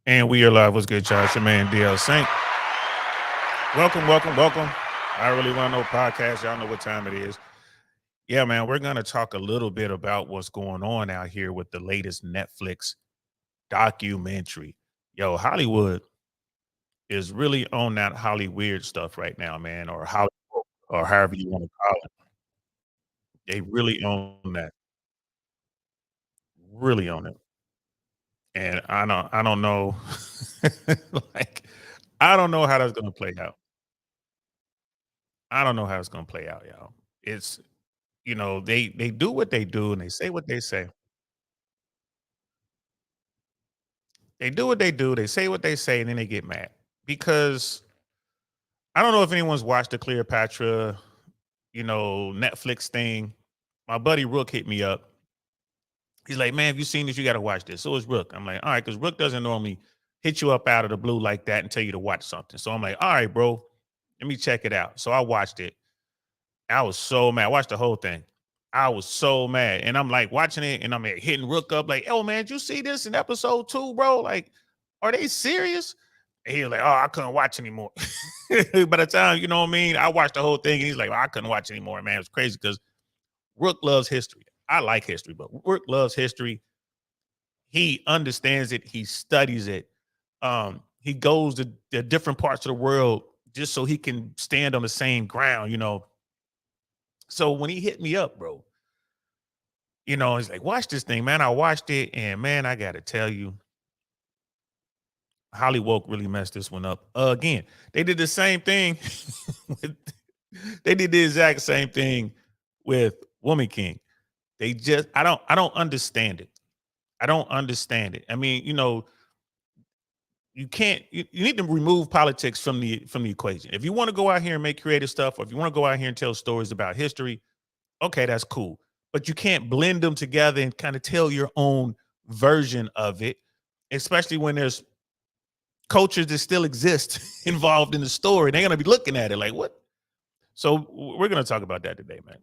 And we are live. What's good, y'all? It's your man DL Saint. Welcome, welcome, welcome. I really want to know podcast. Y'all know what time it is. Yeah, man, we're gonna talk a little bit about what's going on out here with the latest Netflix documentary. Yo, Hollywood is really on that Hollyweird stuff right now, man, or Hollywood, or however you want to call it. They really own that, really own it. And I don't know, like, I don't know how that's gonna play out. I don't know how it's gonna play out, y'all. It's they do what they do and they say what they say. They do what they do, they say what they say, and then they get mad. Because I don't know if anyone's watched the Cleopatra, Netflix thing. My buddy Rook hit me up. He's like, "Man, have you seen this? You gotta watch this." So it's Rook. I'm like, all right, because Rook doesn't normally hit you up out of the blue like that and tell you to watch something. So I'm like, all right, bro, let me check it out. So I watched it. I was so mad. I watched the whole thing. I was so mad. And I'm like watching it and I'm like hitting Rook up, like, oh man, did you see this in episode 2, bro? Like, are they serious? And he was like, oh, I couldn't watch anymore. By the time, you know what I mean? I watched the whole thing and he's like, well, I couldn't watch anymore, man. It was crazy because Rook loves history. I like history, but Rook loves history. He understands it, he studies it. He goes to the different parts of the world just so he can stand on the same ground. So when he hit me up, bro, he's like, watch this thing, man. I watched it, and man, I gotta tell you, Hollywood really messed this one up again. They did the same thing. with, they did the exact same thing with Woman King. I don't understand it. I don't understand it. I mean, you can't. You need to remove politics from the equation. If you want to go out here and make creative stuff, or if you want to go out here and tell stories about history, okay, that's cool. But you can't blend them together and kind of tell your own version of it, especially when there's cultures that still exist involved in the story. They're gonna be looking at it like, what? So we're gonna talk about that today, man.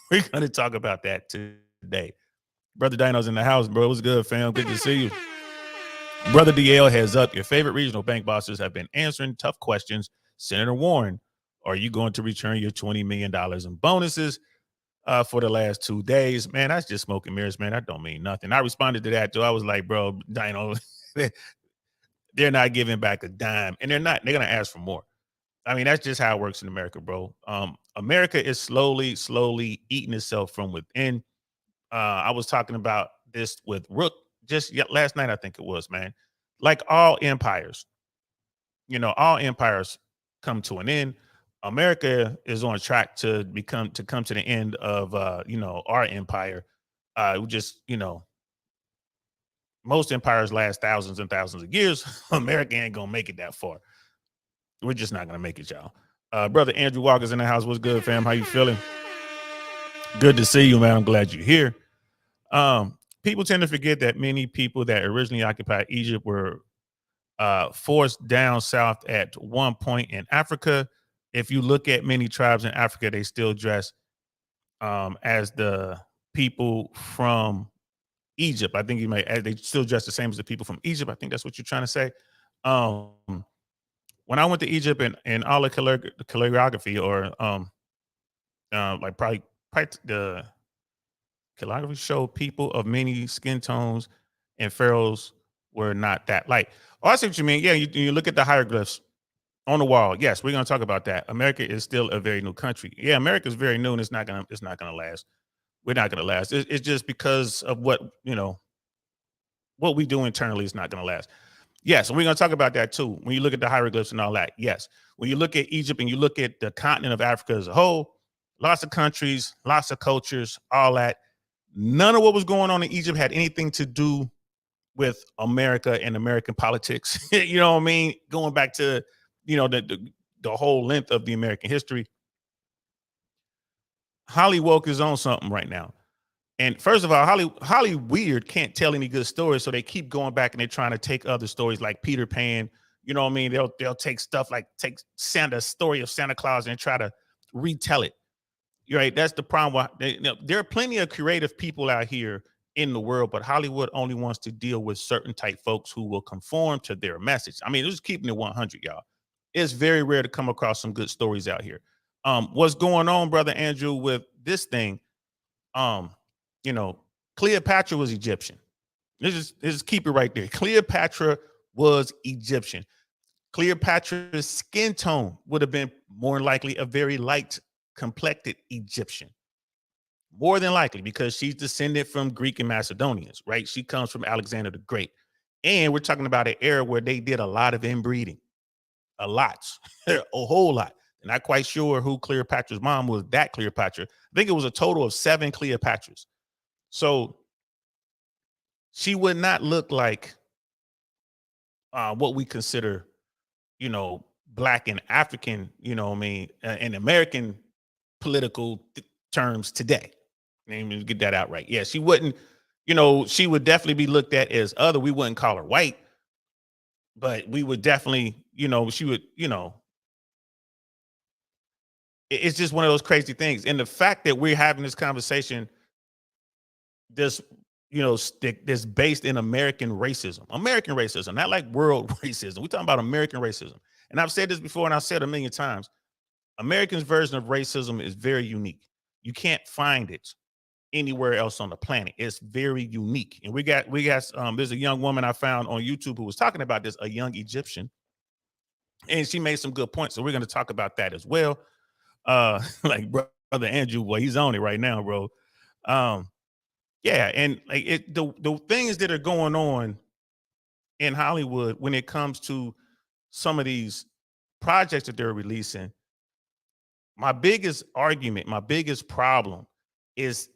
We're gonna talk about that today. Brother Dino's in the house, bro. What's good, fam? Good to see you. Brother DL has up. Your favorite regional bank bosses have been answering tough questions. Senator Warren, are you going to return your $20 million in bonuses for the last 2 days? Man, that's just smoke and mirrors, man. That don't mean nothing. I responded to that too. I was like, bro, Dino, they're not giving back a dime, and they're not. They're gonna ask for more. I mean, that's just how it works in America, bro. America is slowly eating itself from within. I was talking about this with Rook just last night, I think it was, man. Like all empires, all empires come to an end. America is on track to come to the end of our empire. We just most empires last thousands and thousands of years. America ain't gonna make it that far. We're just not gonna make it, y'all. Brother Andrew Walker's in the house. What's good, fam? How you feeling? Good to see you, man. I'm glad you're here. People tend to forget that many people that originally occupied Egypt were forced down south at one point in Africa. If you look at many tribes in Africa, they still dress as the people from Egypt. I think they still dress the same as the people from Egypt. I think that's what you're trying to say. Um, when I went to Egypt and all the calligraphy, or like probably the calligraphy showed people of many skin tones, and pharaohs were not that light. Oh, I see what you mean. Yeah, you look at the hieroglyphs on the wall. Yes, we're gonna talk about that. America is still a very new country. Yeah, America is very new, and it's not gonna last. We're not gonna last. It's just because of what we do internally is not gonna last. Yes, and we're gonna talk about that too. When you look at the hieroglyphs and all that, yes. When you look at Egypt and you look at the continent of Africa as a whole, lots of countries, lots of cultures, all that. None of what was going on in Egypt had anything to do with America and American politics. You know what I mean? Going back to the whole length of the American history, Hollywood is on something right now. And first of all, Hollyweird can't tell any good stories, so they keep going back and they're trying to take other stories like Peter Pan. You know what I mean? They'll take stuff like take Santa's story of Santa Claus and try to retell it. You're right. That's the problem. There are plenty of creative people out here in the world, but Hollywood only wants to deal with certain type folks who will conform to their message. I mean, just keeping it 100, y'all. It's very rare to come across some good stories out here. What's going on, brother Andrew, with this thing? Um, you know, Cleopatra was Egyptian. Let's just keep it right there. Cleopatra was Egyptian. Cleopatra's skin tone would have been more likely a very light complected Egyptian. More than likely, because she's descended from Greek and Macedonians, right? She comes from Alexander the Great. And we're talking about an era where they did a lot of inbreeding, a lot, a whole lot. And not quite sure who Cleopatra's mom was, that Cleopatra. I think it was a total of 7 Cleopatras. So she would not look like what we consider, Black and African, what I mean, in American political terms today. Let me get that out right. Yeah, she wouldn't, she would definitely be looked at as other. We wouldn't call her white, but we would definitely, she would, it's just one of those crazy things. And the fact that we're having this conversation, this, this based in American racism, not like world racism. We're talking about American racism. And I've said this before, and I've said a million times. Americans' version of racism is very unique. You can't find it anywhere else on the planet. It's very unique. And we got there's a young woman I found on YouTube who was talking about this, a young Egyptian, and she made some good points. So we're going to talk about that as well. Like brother Andrew, boy, he's on it right now, bro. Yeah, and like the things that are going on in Hollywood when it comes to some of these projects that they're releasing, my biggest argument, my biggest problem is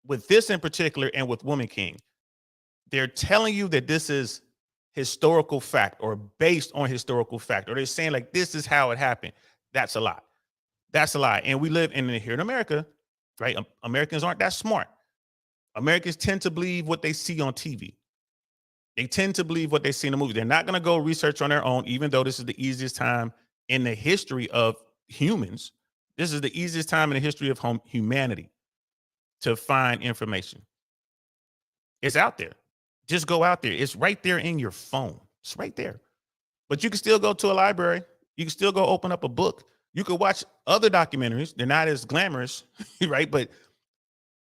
with this in particular and with Woman King. They're telling you that this is historical fact or based on historical fact, or they're saying like this is how it happened. That's a lie. That's a lie. And we live here in America, right? Americans aren't that smart. Americans tend to believe what they see on TV. They tend to believe what they see in the movie. They're not going to go research on their own, even though this is the easiest time in the history of humans. This is the easiest time in the history of humanity to find information. It's out there. Just go out there. It's right there in your phone. It's right there. But you can still go to a library. You can still go open up a book. You could watch other documentaries. They're not as glamorous, right? But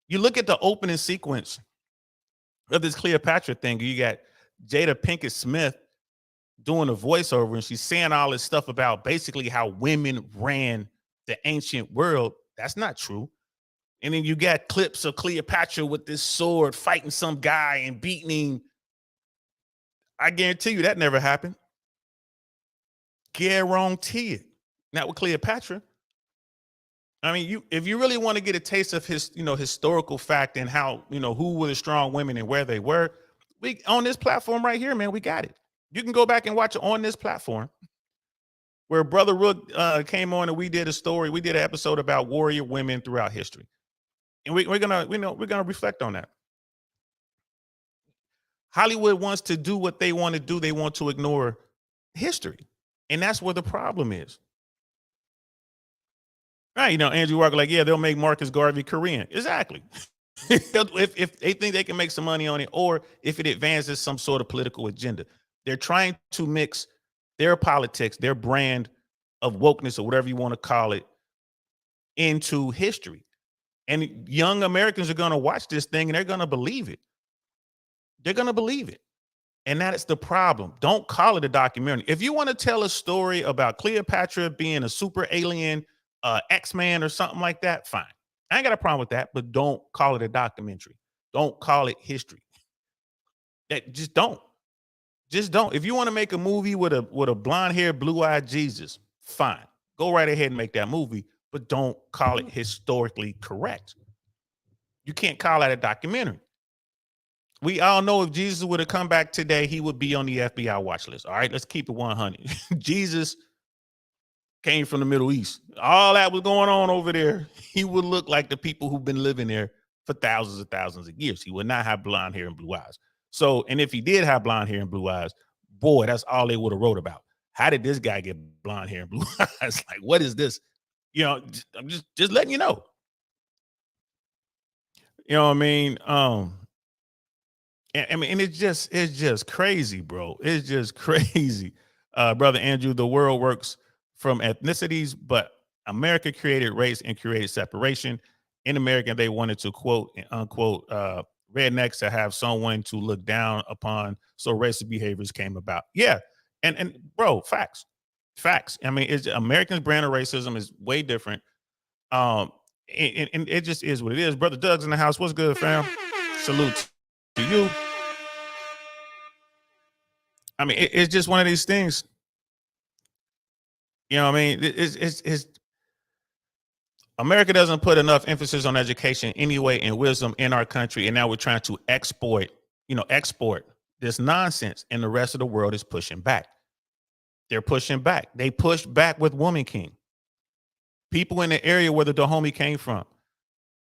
you look at the opening sequence of this Cleopatra thing. You got Jada Pinkett Smith doing a voiceover, and she's saying all this stuff about basically how women ran the ancient world. That's not true. And then you got clips of Cleopatra with this sword fighting some guy and beating him. I guarantee you that never happened. Guarantee it. Not with Cleopatra. I mean, if you really want to get a taste of his, historical fact and how, who were the strong women and where they were, we on this platform right here, man, we got it. You can go back and watch it on this platform where Brother Rook came on and we did an episode about warrior women throughout history. And we're gonna reflect on that. Hollywood wants to do what they want to do. They want to ignore history. And that's where the problem is. Right, Andrew Walker, like, yeah, they'll make Marcus Garvey Korean. Exactly. if they think they can make some money on it, or if it advances some sort of political agenda. They're trying to mix their politics, their brand of wokeness, or whatever you want to call it, into history. And young Americans are going to watch this thing and they're going to believe it. They're going to believe it. And that is the problem. Don't call it a documentary. If you want to tell a story about Cleopatra being a super alien, X-Man or something like that, fine. I ain't got a problem with that, but don't call it a documentary. Don't call it history. Just don't. Just don't. If you want to make a movie with a blonde-haired, blue-eyed Jesus, fine. Go right ahead and make that movie, but don't call it historically correct. You can't call that a documentary. We all know if Jesus would have come back today, he would be on the FBI watch list. All right, let's keep it 100. Jesus came from the Middle East. All that was going on over there. He would look like the people who've been living there for thousands and thousands of years. He would not have blonde hair and blue eyes. So, and if he did have blonde hair and blue eyes, boy, that's all they would have wrote about. How did this guy get blonde hair and blue eyes? Like, what is this? I'm just letting you know. You know what I mean? I mean, and it's just crazy, bro. It's just crazy. Brother Andrew, the world works from ethnicities, but America created race and created separation. In America, they wanted to quote and unquote rednecks to have someone to look down upon, so racist behaviors came about. Yeah, and bro, facts. I mean, it's Americans' brand of racism is way different. Um, and it just is what it is. Brother Doug's in the house. What's good, fam? Salute to you. I mean, it's just one of these things. You know what I mean? It's America doesn't put enough emphasis on education anyway and wisdom in our country, and now we're trying to export this nonsense, and the rest of the world is pushing back. They're pushing back. They pushed back with Woman King. People in the area where the Dahomey came from,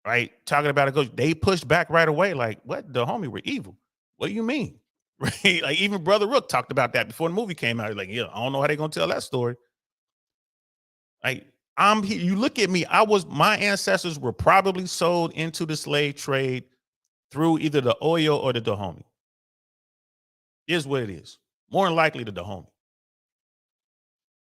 right? Talking about it, they pushed back right away. Like, what? Dahomey were evil. What do you mean? Right? Like even Brother Rook talked about that before the movie came out. He's like, yeah, I don't know how they're gonna tell that story. Like I'm here. You look at me. My ancestors were probably sold into the slave trade through either the Oyo or the Dahomey. Is what it is. More than likely the Dahomey.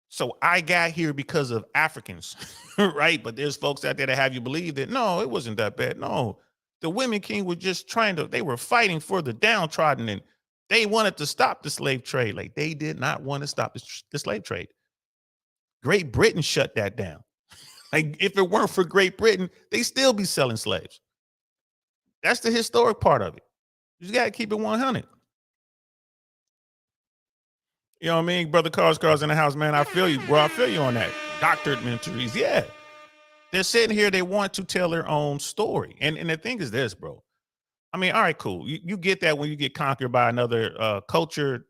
So I got here because of Africans, right? But there's folks out there that have you believe that no, it wasn't that bad. No, the women king were just they were fighting for the downtrodden, and they wanted to stop the slave trade. Like they did not want to stop the slave trade. Great Britain shut that down. Like if it weren't for Great Britain, they still be selling slaves. That's the historic part of it. You just got to keep it 100. You know what I mean? Brother Cars in the house, man. I feel you, bro. I feel you on that. Doctorate mentories. Yeah. They're sitting here, they want to tell their own story. And the thing is this, bro. I mean, all right, cool. You get that when you get conquered by another culture,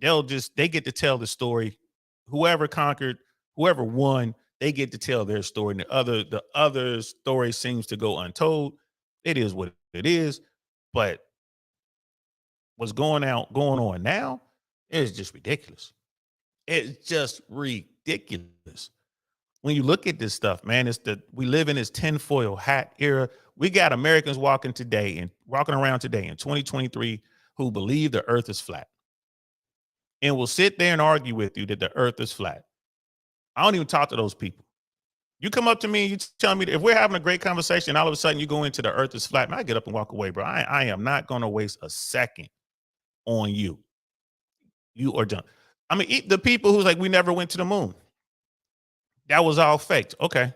they get to tell the story. Whoever conquered, whoever won, they get to tell their story. And the other story seems to go untold. It is what it is. But what's going on now is just ridiculous. It's just ridiculous. When you look at this stuff, man, we live in this tinfoil hat era. We got Americans walking around today in 2023 who believe the earth is flat and will sit there and argue with you that the earth is flat. I don't even talk to those people. You come up to me, you tell me that if we're having a great conversation, all of a sudden you go into the earth is flat, man, I get up and walk away, bro. I am not going to waste a second on you. You are done. I mean, the people who's like, we never went to the moon. That was all faked. Okay,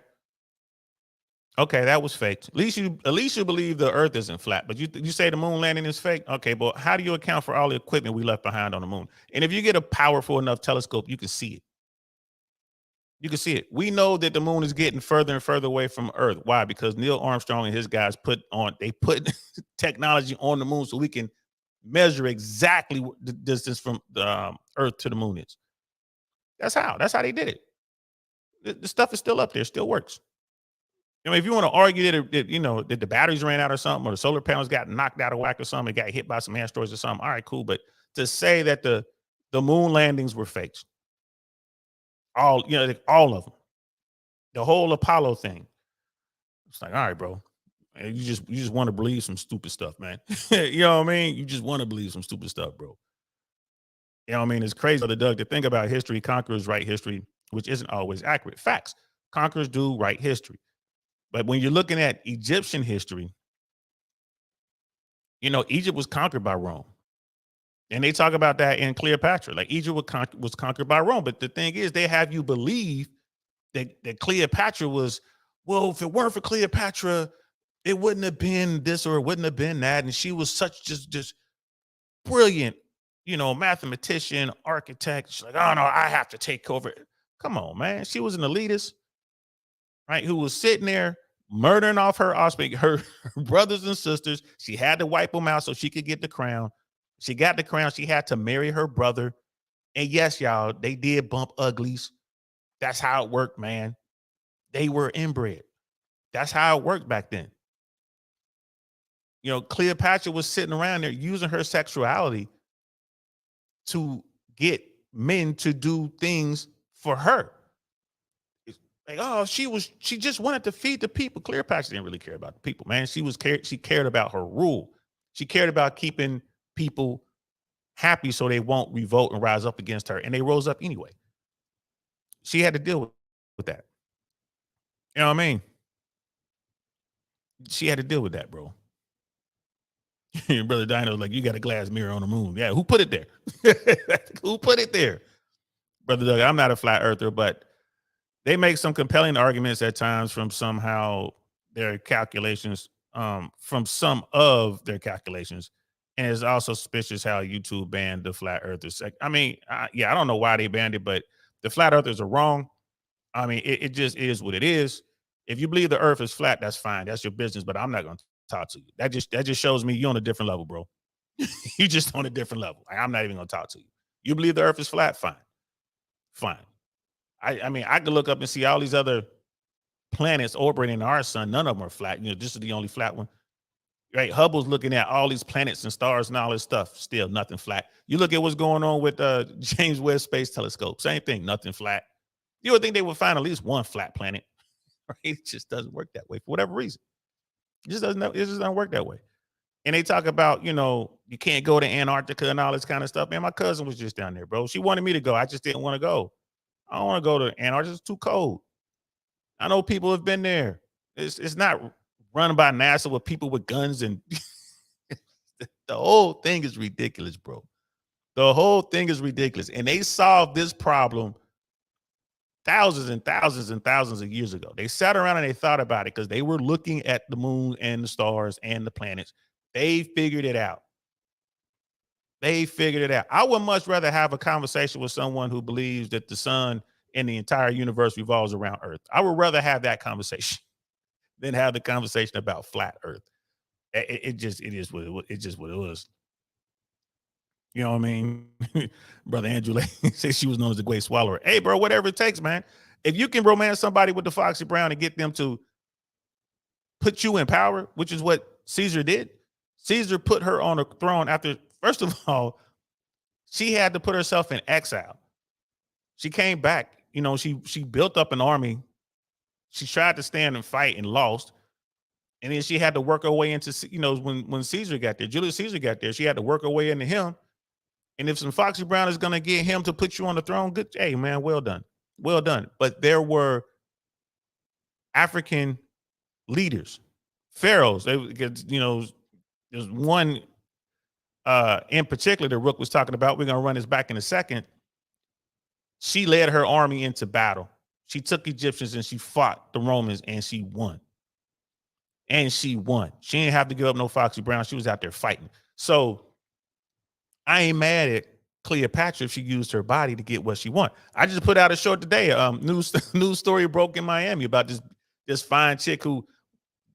that was fake. At least you believe the Earth isn't flat, but you say the moon landing is fake. Okay, but how do you account for all the equipment we left behind on the moon? And if you get a powerful enough telescope, you can see it. You can see it. We know that the moon is getting further and further away from Earth. Why? Because Neil Armstrong and his guys put technology on the moon so we can measure exactly what the distance from the Earth to the moon is. That's how. That's how they did it. The stuff is still up there. Still works. I mean, if you want to argue that the batteries ran out or something, or the solar panels got knocked out of whack or something, it got hit by some asteroids or something. All right, cool. But to say that the moon landings were fakes, all of them, the whole Apollo thing, it's like, all right, bro, you just want to believe some stupid stuff, man. You know what I mean? You just want to believe some stupid stuff, bro. You know what I mean? It's crazy, Brother Doug, to think about history. Conquerors write history, which isn't always accurate. Facts. Conquerors do write history. But when you're looking at Egyptian history, Egypt was conquered by Rome. And they talk about that in Cleopatra. Like Egypt was conquered by Rome. But the thing is, they have you believe that Cleopatra was, well, if it weren't for Cleopatra, it wouldn't have been this or it wouldn't have been that. And she was such just brilliant, mathematician, architect. She's like, oh no, I have to take over. Come on, man. She was an elitist, right? Who was sitting there murdering off her offspring, her brothers and sisters. She had to wipe them out so she could get the crown. She got the crown. She had to marry her brother. And yes, y'all, they did bump uglies. That's how it worked, man. They were inbred. That's how it worked back then. Cleopatra was sitting around there using her sexuality to get men to do things for her. Like, oh, she just wanted to feed the people. Cleopatra didn't really care about the people, man. She cared about her rule. She cared about keeping people happy so they won't revolt and rise up against her. And they rose up anyway. She had to deal with that. You know what I mean? She had to deal with that, bro. Brother Dino's like, you got a glass mirror on the moon. Yeah, who put it there? Who put it there? Brother Doug, I'm not a flat earther, but they make some compelling arguments at times from somehow their calculations, from some of their calculations. And it's also suspicious how YouTube banned the flat earthers. I mean, yeah, I don't know why they banned it, but the flat earthers are wrong. I mean, it just is what it is. If you believe the earth is flat, that's fine. That's your business, but I'm not going to talk to you. That just shows me you're on a different level, bro. You just on a different level. Like, I'm not even going to talk to you. You believe the earth is flat? Fine. Fine. I mean, I could look up and see all these other planets orbiting in our sun. None of them are flat. You know, this is the only flat one. Right? Hubble's looking at all these planets and stars and all this stuff. Still nothing flat. You look at what's going on with James Webb Space Telescope. Same thing. Nothing flat. You would think they would find at least one flat planet. Right? It just doesn't work that way for whatever reason. It just doesn't work that way. And they talk about, you can't go to Antarctica and all this kind of stuff. Man, my cousin was just down there, bro. She wanted me to go. I just didn't want to go. I don't want to go to Antarctica. It's too cold. I know people have been there. It's not run by NASA with people with guns, and the whole thing is ridiculous, bro. The whole thing is ridiculous. And they solved this problem thousands and thousands and thousands of years ago. They sat around and they thought about it because they were looking at the moon and the stars and the planets. They figured it out. They figured it out. I would much rather have a conversation with someone who believes that the sun and the entire universe revolves around Earth. I would rather have that conversation than have the conversation about flat Earth. It is what it was. You know what I mean? Brother Andrew says she was known as the Great Swallower. Hey, bro, whatever it takes, man. If you can romance somebody with the Foxy Brown and get them to put you in power, which is what Caesar did. Caesar put her on a throne after, first of all, she had to put herself in exile. She came back. She built up an army. She tried to stand and fight and lost. And then she had to work her way into, when Caesar got there, Julius Caesar got there, she had to work her way into him. And if some Foxy Brown is going to get him to put you on the throne, good. Hey, man, well done. Well done. But there were African leaders, pharaohs. There's one in particular that Rook was talking about. We're going to run this back in a second. She led her army into battle. She took Egyptians and she fought the Romans and she won. And she won. She didn't have to give up no Foxy Brown. She was out there fighting. So I ain't mad at Cleopatra if she used her body to get what she want. I just put out a short today. News story broke in Miami about this fine chick who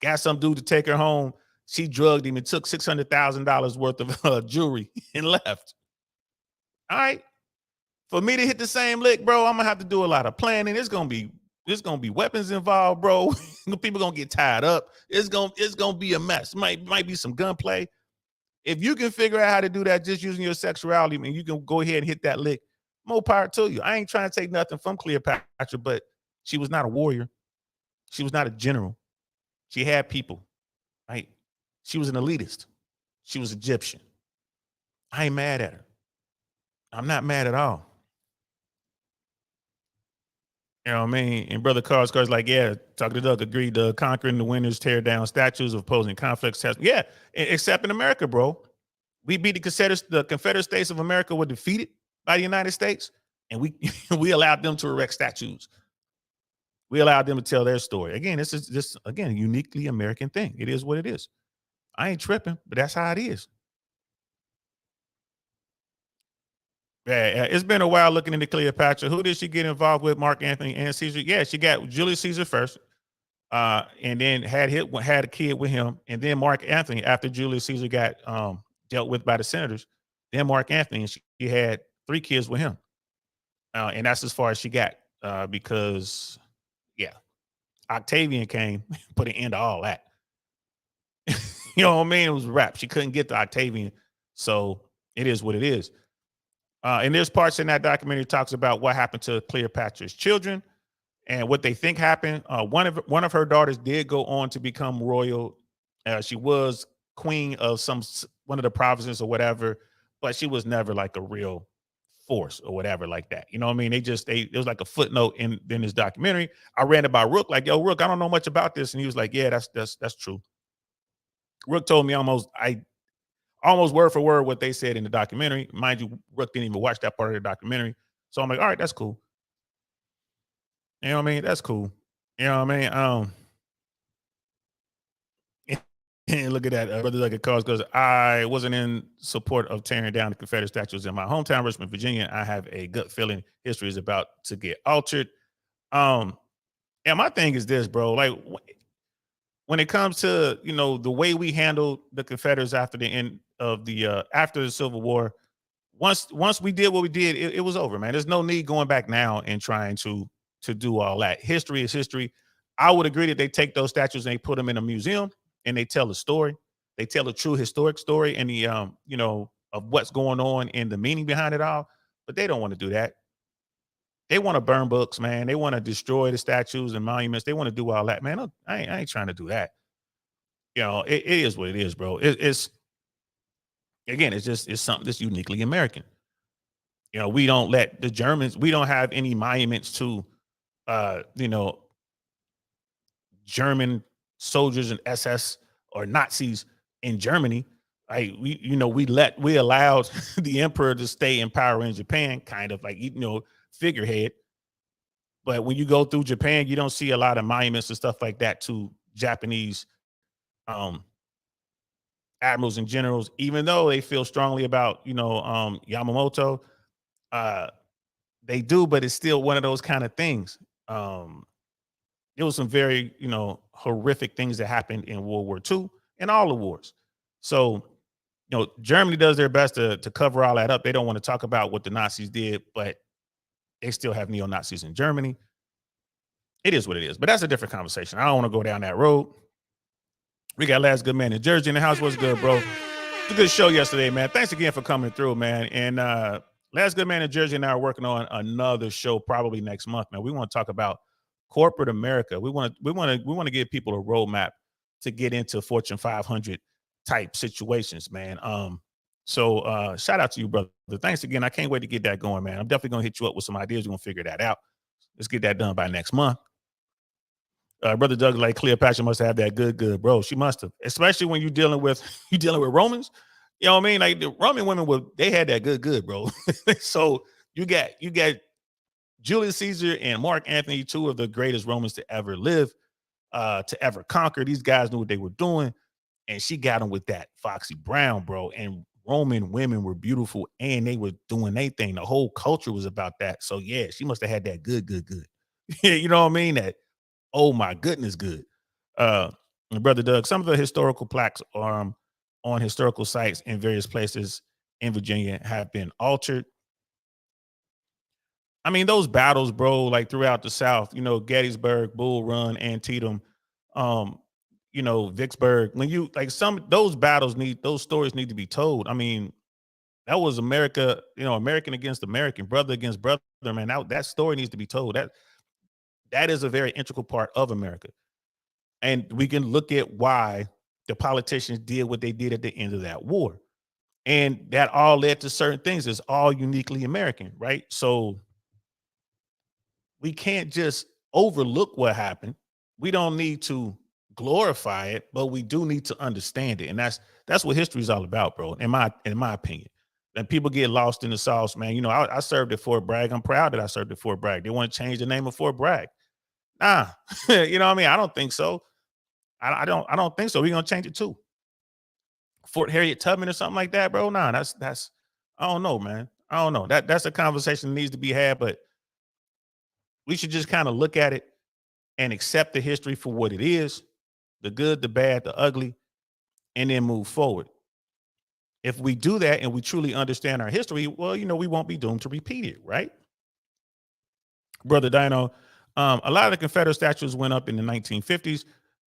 got some dude to take her home. She drugged him and took $600,000 worth of jewelry and left. All right. For me to hit the same lick, bro, I'm gonna have to do a lot of planning. There's gonna be weapons involved, bro. People gonna get tied up. It's gonna be a mess. Might be some gunplay. If you can figure out how to do that just using your sexuality, man, you can go ahead and hit that lick. More power to you. I ain't trying to take nothing from Cleopatra, but she was not a warrior. She was not a general. She had people, right? She was an elitist. She was Egyptian. I ain't mad at her. I'm not mad at all. You know what I mean? And Brother Carr's like, yeah, talking to Doug, agreed. The conquering the winners tear down statues of opposing conflicts. Yeah, except in America, bro. We beat the Confederate States of America were defeated by the United States, and we allowed them to erect statues. We allowed them to tell their story. Again, this is a uniquely American thing. It is what it is. I ain't tripping, but that's how it is. Yeah, it's been a while looking into Cleopatra. Who did she get involved with? Mark Antony and Caesar. Yeah, she got Julius Caesar first, and then had a kid with him, and then Mark Antony after Julius Caesar got dealt with by the senators. Then Mark Antony, and she had 3 kids with him, and that's as far as she got because, yeah, Octavian came, put an end to all that. You know what I mean? It was a wrap. She couldn't get to Octavian, so it is what it is. And there's parts in that documentary talks about what happened to Cleopatra's children and what they think happened. One of her daughters did go on to become royal. She was queen of one of the provinces or whatever, but she was never like a real force or whatever like that. You know what I mean? It was like a footnote in this documentary. I ran it by Rook, like, yo, Rook, I don't know much about this. And he was like, yeah, that's true. Rook told me almost word for word what they said in the documentary. Mind you, Rook didn't even watch that part of the documentary. So I'm like, all right, that's cool. You know what I mean? That's cool. You know what I mean? And look at that, brother. Like a cause because I wasn't in support of tearing down the Confederate statues in my hometown, Richmond, Virginia. I have a gut feeling history is about to get altered. Um, and my thing is this, bro. Like when it comes to the way we handled the Confederates after the end of the after the Civil War, once we did what we did, it was over, man. There's no need going back now and trying to do all that. History is history. I would agree that they take those statues and they put them in a museum and they tell a story. They tell a true historic story and the of what's going on and the meaning behind it all. But they don't want to do that. They want to burn books, man. They want to destroy the statues and monuments. They want to do all that, man. I ain't trying to do that. It is what it is, bro. It's again, it's something that's uniquely American. We don't let the Germans. We don't have any monuments to, uh, you know, German soldiers and SS or Nazis in Germany. Like we allowed the emperor to stay in power in Japan, kind of like figurehead. But when you go through Japan, you don't see a lot of monuments and stuff like that to Japanese um, admirals and generals, even though they feel strongly about Yamamoto. Uh, they do, but it's still one of those kind of things. There was some very horrific things that happened in World War II and all the wars. So Germany does their best to cover all that up. They don't want to talk about what the Nazis did, but they still have neo-Nazis in Germany. It is what it is, but that's a different conversation. I don't want to go down that road. We got Last Good Man in Jersey in the house. What's good, bro? It's a good show yesterday, man. Thanks again for coming through, man. And Last Good Man in Jersey and I are working on another show probably next month, man. We want to talk about corporate America. We want to give people a roadmap to get into Fortune 500 type situations, man. So shout out to you, brother. Thanks again. I can't wait to get that going, man. I'm definitely gonna hit you up with some ideas. We're gonna figure that out. Let's get that done by next month. Brother Doug, like Cleopatra must have that good, bro. She must have, especially when you're dealing with Romans. You know what I mean? Like the Roman women they had that good, bro. So you got Julius Caesar and Mark Antony, two of the greatest Romans to ever live, to ever conquer. These guys knew what they were doing, and she got them with that Foxy Brown, bro. And Roman women were beautiful, and they were doing their thing. The whole culture was about that. So yeah, she must have had that good. You know what I mean? That oh my goodness, good. Brother Doug, some of the historical plaques on historical sites in various places in Virginia have been altered. I mean, those battles, bro, like throughout the South, Gettysburg, Bull Run, Antietam, Vicksburg. When you like those those stories need to be told. I mean, that was America, American against American, brother against brother, man. That story needs to be told. That is a very integral part of America. And we can look at why the politicians did what they did at the end of that war. And that all led to certain things. It's all uniquely American, right? So we can't just overlook what happened. We don't need to glorify it, but we do need to understand it. And that's what history is all about, bro, in my opinion. And people get lost in the sauce, man. I served at Fort Bragg. I'm proud that I served at Fort Bragg. They want to change the name of Fort Bragg. Nah, you know what I mean? I don't think so. I don't think so. We're gonna change it too. Fort Harriet Tubman or something like that, bro. Nah, that's I don't know, man. I don't know. That's a conversation that needs to be had, but we should just kind of look at it and accept the history for what it is, the good, the bad, the ugly, and then move forward. If we do that and we truly understand our history, well, we won't be doomed to repeat it, right? Brother Dino, a lot of the Confederate statues went up in the 1950s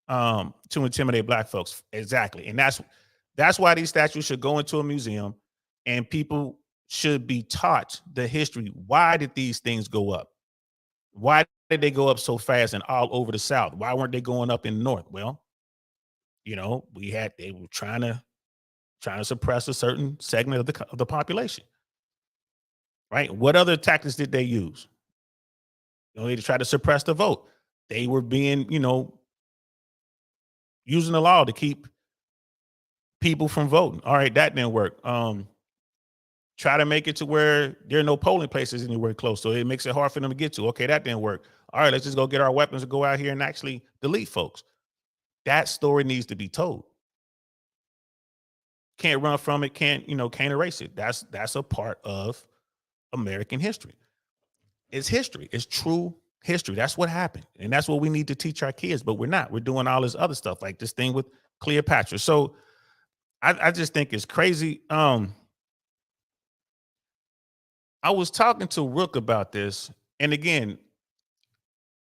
to intimidate black folks. Exactly. And that's why these statues should go into a museum and people should be taught the history. Why did these things go up? Why did they go up so fast and all over the South? Why weren't they going up in the North? Well, they were trying to suppress a certain segment of the population, right? What other tactics did they use? They tried to suppress the vote. They were being, using the law to keep people from voting. All right, that didn't work. Try to make it to where there are no polling places anywhere close, so it makes it hard for them to get to. Okay, that didn't work. All right, let's just go get our weapons and go out here and actually delete folks. That story needs to be told. Can't run from it. Can't erase it. That's a part of American history. It's history. It's true history. That's what happened, and that's what we need to teach our kids. But we're not. We're doing all this other stuff, like this thing with Cleopatra. So I just think it's crazy. I was talking to Rook about this, and again,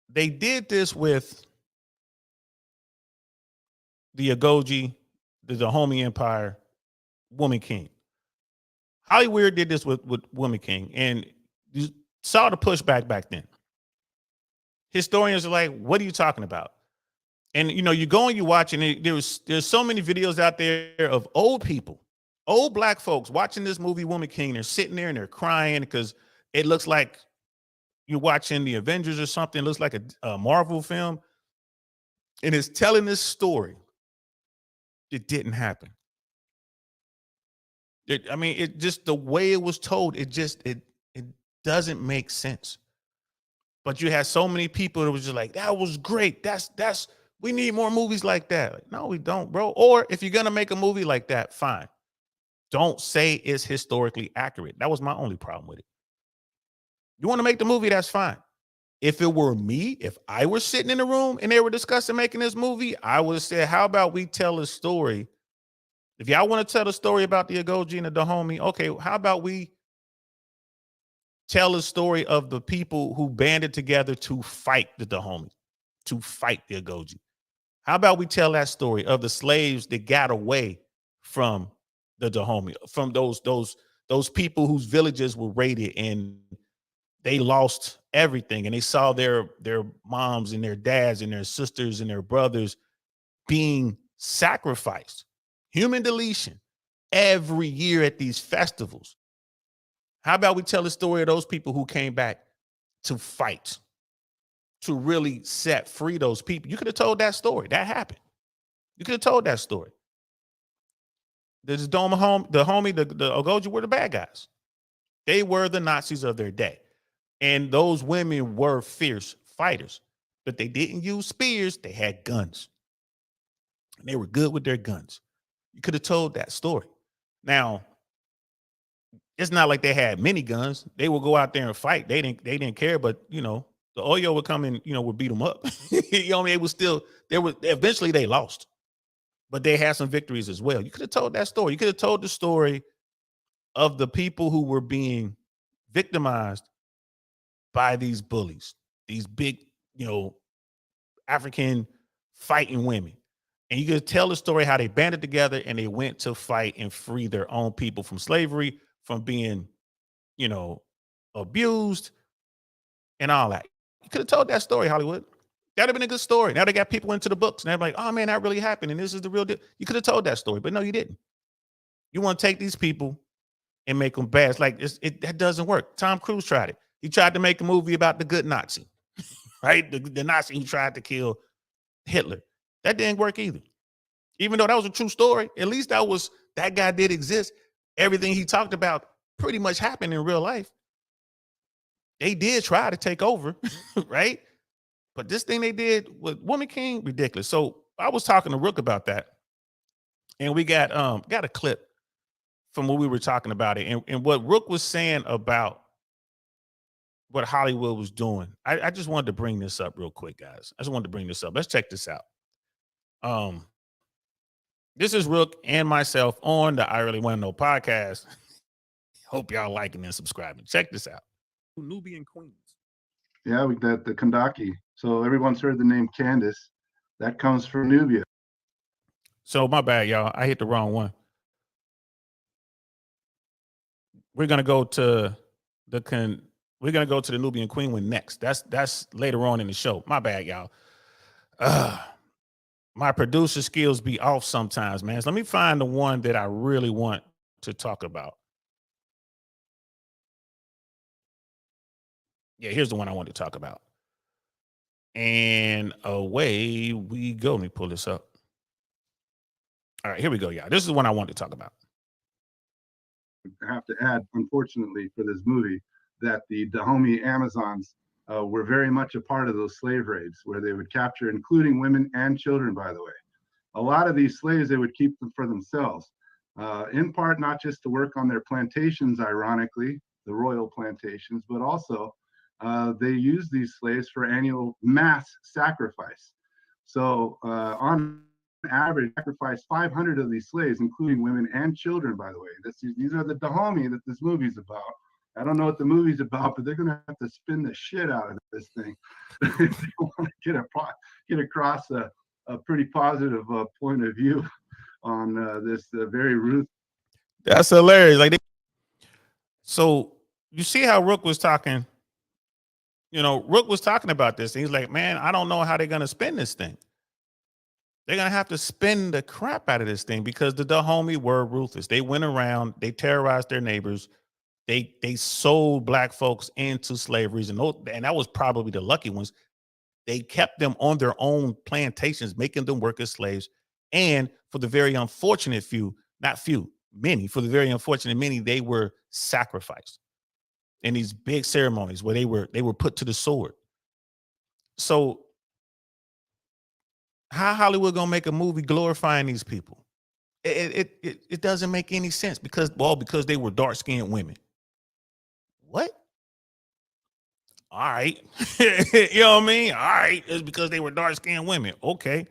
they did this with the Agoji, the Dahomey Empire, Woman King. Hollyweird did this with Woman King, and you saw the pushback back then. Historians are like, "What are you talking about?" And you go and you watch, and there's so many videos out there of old people, old Black folks watching this movie Woman King. They're sitting there and they're crying because it looks like you're watching the Avengers or something. It looks like a Marvel film, and it's telling this story. It didn't happen. It just, the way it was told, it doesn't make sense. But you had so many people that was just like, that was great. That's we need more movies like that. Like, no, we don't, bro. Or if you're gonna make a movie like that, fine. Don't say it's historically accurate. That was my only problem with it. You want to make the movie, that's fine. If it were me, if I were sitting in the room and they were discussing making this movie, I would have said, how about we tell a story? If y'all want to tell a story about the Agoji and the Dahomey, okay, how about we tell a story of the people who banded together to fight the Dahomey, to fight the Agoji? How about we tell that story of the slaves that got away from the Dahomey, from those people whose villages were raided and they lost everything, and they saw their moms and their dads and their sisters and their brothers being sacrificed, human deletion, every year at these festivals. How about we tell the story of those people who came back to fight, to really set free those people? You could have told that story. That happened. You could have told that story. The Dahomey, the Agoji were the bad guys. They were the Nazis of their day. And those women were fierce fighters, but they didn't use spears. They had guns. And they were good with their guns. You could have told that story. Now, it's not like they had many guns. They would go out there and fight. They didn't care, but the Oyo would come and would beat them up. It was still, eventually they lost. But they had some victories as well. You could have told that story. You could have told the story of the people who were being victimized by these bullies, these big, African fighting women. And you could tell the story how they banded together and they went to fight and free their own people from slavery, from being, abused and all that. You could have told that story, Hollywood. That'd have been a good story. Now they got people into the books and they're like, oh man, that really happened. And this is the real deal. You could have told that story, but no, you didn't. You want to take these people and make them bad. It's like, that doesn't work. Tom Cruise tried it. He tried to make a movie about the good Nazi, right? The Nazi who tried to kill Hitler. That didn't work either. Even though that was a true story, at least that guy did exist. Everything he talked about pretty much happened in real life. They did try to take over, right? But this thing they did with Woman King, ridiculous. So I was talking to Rook about that, and we got a clip from what we were talking about it, and what Rook was saying about what Hollywood was doing. I just wanted to bring this up real quick, guys. I just wanted to bring this up. Let's check this out. This is Rook and myself on the I Really Want to Know podcast. Hope y'all liking and subscribing. Check this out. Nubian Queens. Yeah, we got the Kandaki. So everyone's heard the name Candace. That comes from Nubia. So my bad, y'all. I hit the wrong one. We're gonna go to the Nubian Queen one next. That's later on in the show. My bad, y'all. My producer skills be off sometimes, man. So let me find the one that I really want to talk about. Yeah, here's the one I want to talk about. And away we go. Let me pull this up. All right, here we go, y'all. This is the one I want to talk about. I have to add, unfortunately, for this movie, that the Dahomey Amazons were very much a part of those slave raids where they would capture, including women and children, by the way. A lot of these slaves, they would keep them for themselves, in part, not just to work on their plantations, ironically, the royal plantations, but also they used these slaves for annual mass sacrifice. So on average, sacrificed 500 of these slaves, including women and children, by the way. These are the Dahomey that this movie's about. I don't know what the movie's about, but they're going to have to spin the shit out of this thing if they want to get across a pretty positive point of view on this very ruthless. That's hilarious. So you see how Rook was talking. Rook was talking about this. And he's like, man, I don't know how they're going to spin this thing. They're going to have to spin the crap out of this thing because the Dahomey were ruthless. They went around, they terrorized their neighbors. They sold black folks into slavery. And that was probably the lucky ones. They kept them on their own plantations, making them work as slaves. And for the very unfortunate few, not few, many, for the very unfortunate many, they were sacrificed in these big ceremonies where they were put to the sword. So how Hollywood gonna make a movie glorifying these people? It doesn't make any sense because they were dark-skinned women. What? All right. You know what I mean? All right. It's because they were dark-skinned women. Okay.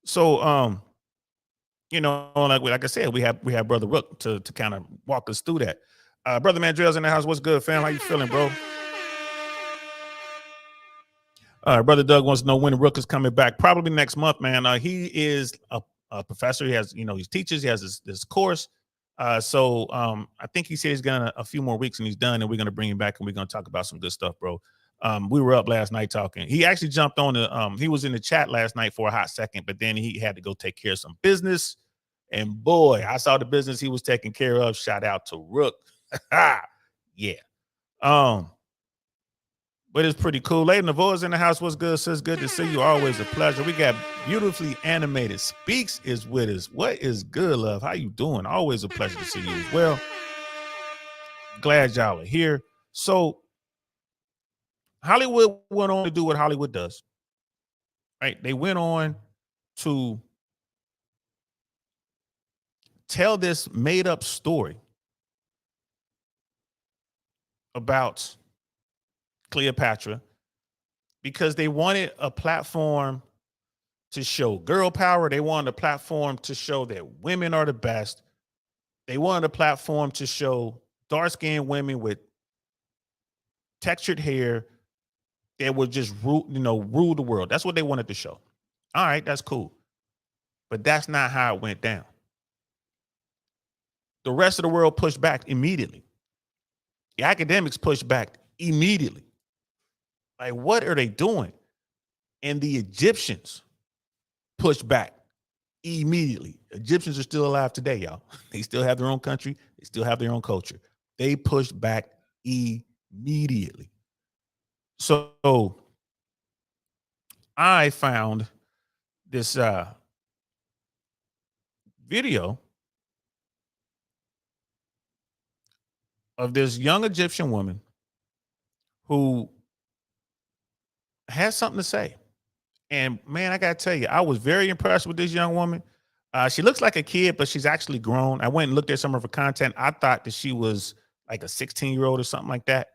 So like I said, we have Brother Rook to kind of walk us through that. Brother Mandrell's in the house. What's good, fam? How you feeling, bro? Brother Doug wants to know when Rook is coming back. Probably next month, man. He is a professor. He has, he teaches. He has this course. So I think he said he's gonna a few more weeks and he's done, and we're gonna bring him back and we're gonna talk about some good stuff, bro. We were up last night talking. He actually jumped on he was in the chat last night for a hot second, but then he had to go take care of some business. And boy, I saw the business he was taking care of. Shout out to Rook. Yeah. But it's pretty cool. Lady Navoa's in the house. What's good, sis? Good to see you. Always a pleasure. We got beautifully animated Speaks is with us. What is good, love? How you doing? Always a pleasure to see you as well. Glad y'all are here. So Hollywood went on to do what Hollywood does. Right? They went on to tell this made-up story about Cleopatra because they wanted a platform to show girl power. They wanted a platform to show that women are the best. They wanted a platform to show dark-skinned women with textured hair that would just rule the world. That's what they wanted to show. All right, that's cool. But that's not how it went down. The rest of the world pushed back immediately. The academics pushed back immediately. Like, what are they doing? And the Egyptians pushed back immediately. Egyptians are still alive today, y'all. They still have their own country. They still have their own culture. They pushed back immediately. So I found this video of this young Egyptian woman who has something to say. And man, I gotta tell you, I was very impressed with this young woman. She looks like a kid, but she's actually grown. I went and looked at some of her content. I thought that she was like a 16-year-old or something like that.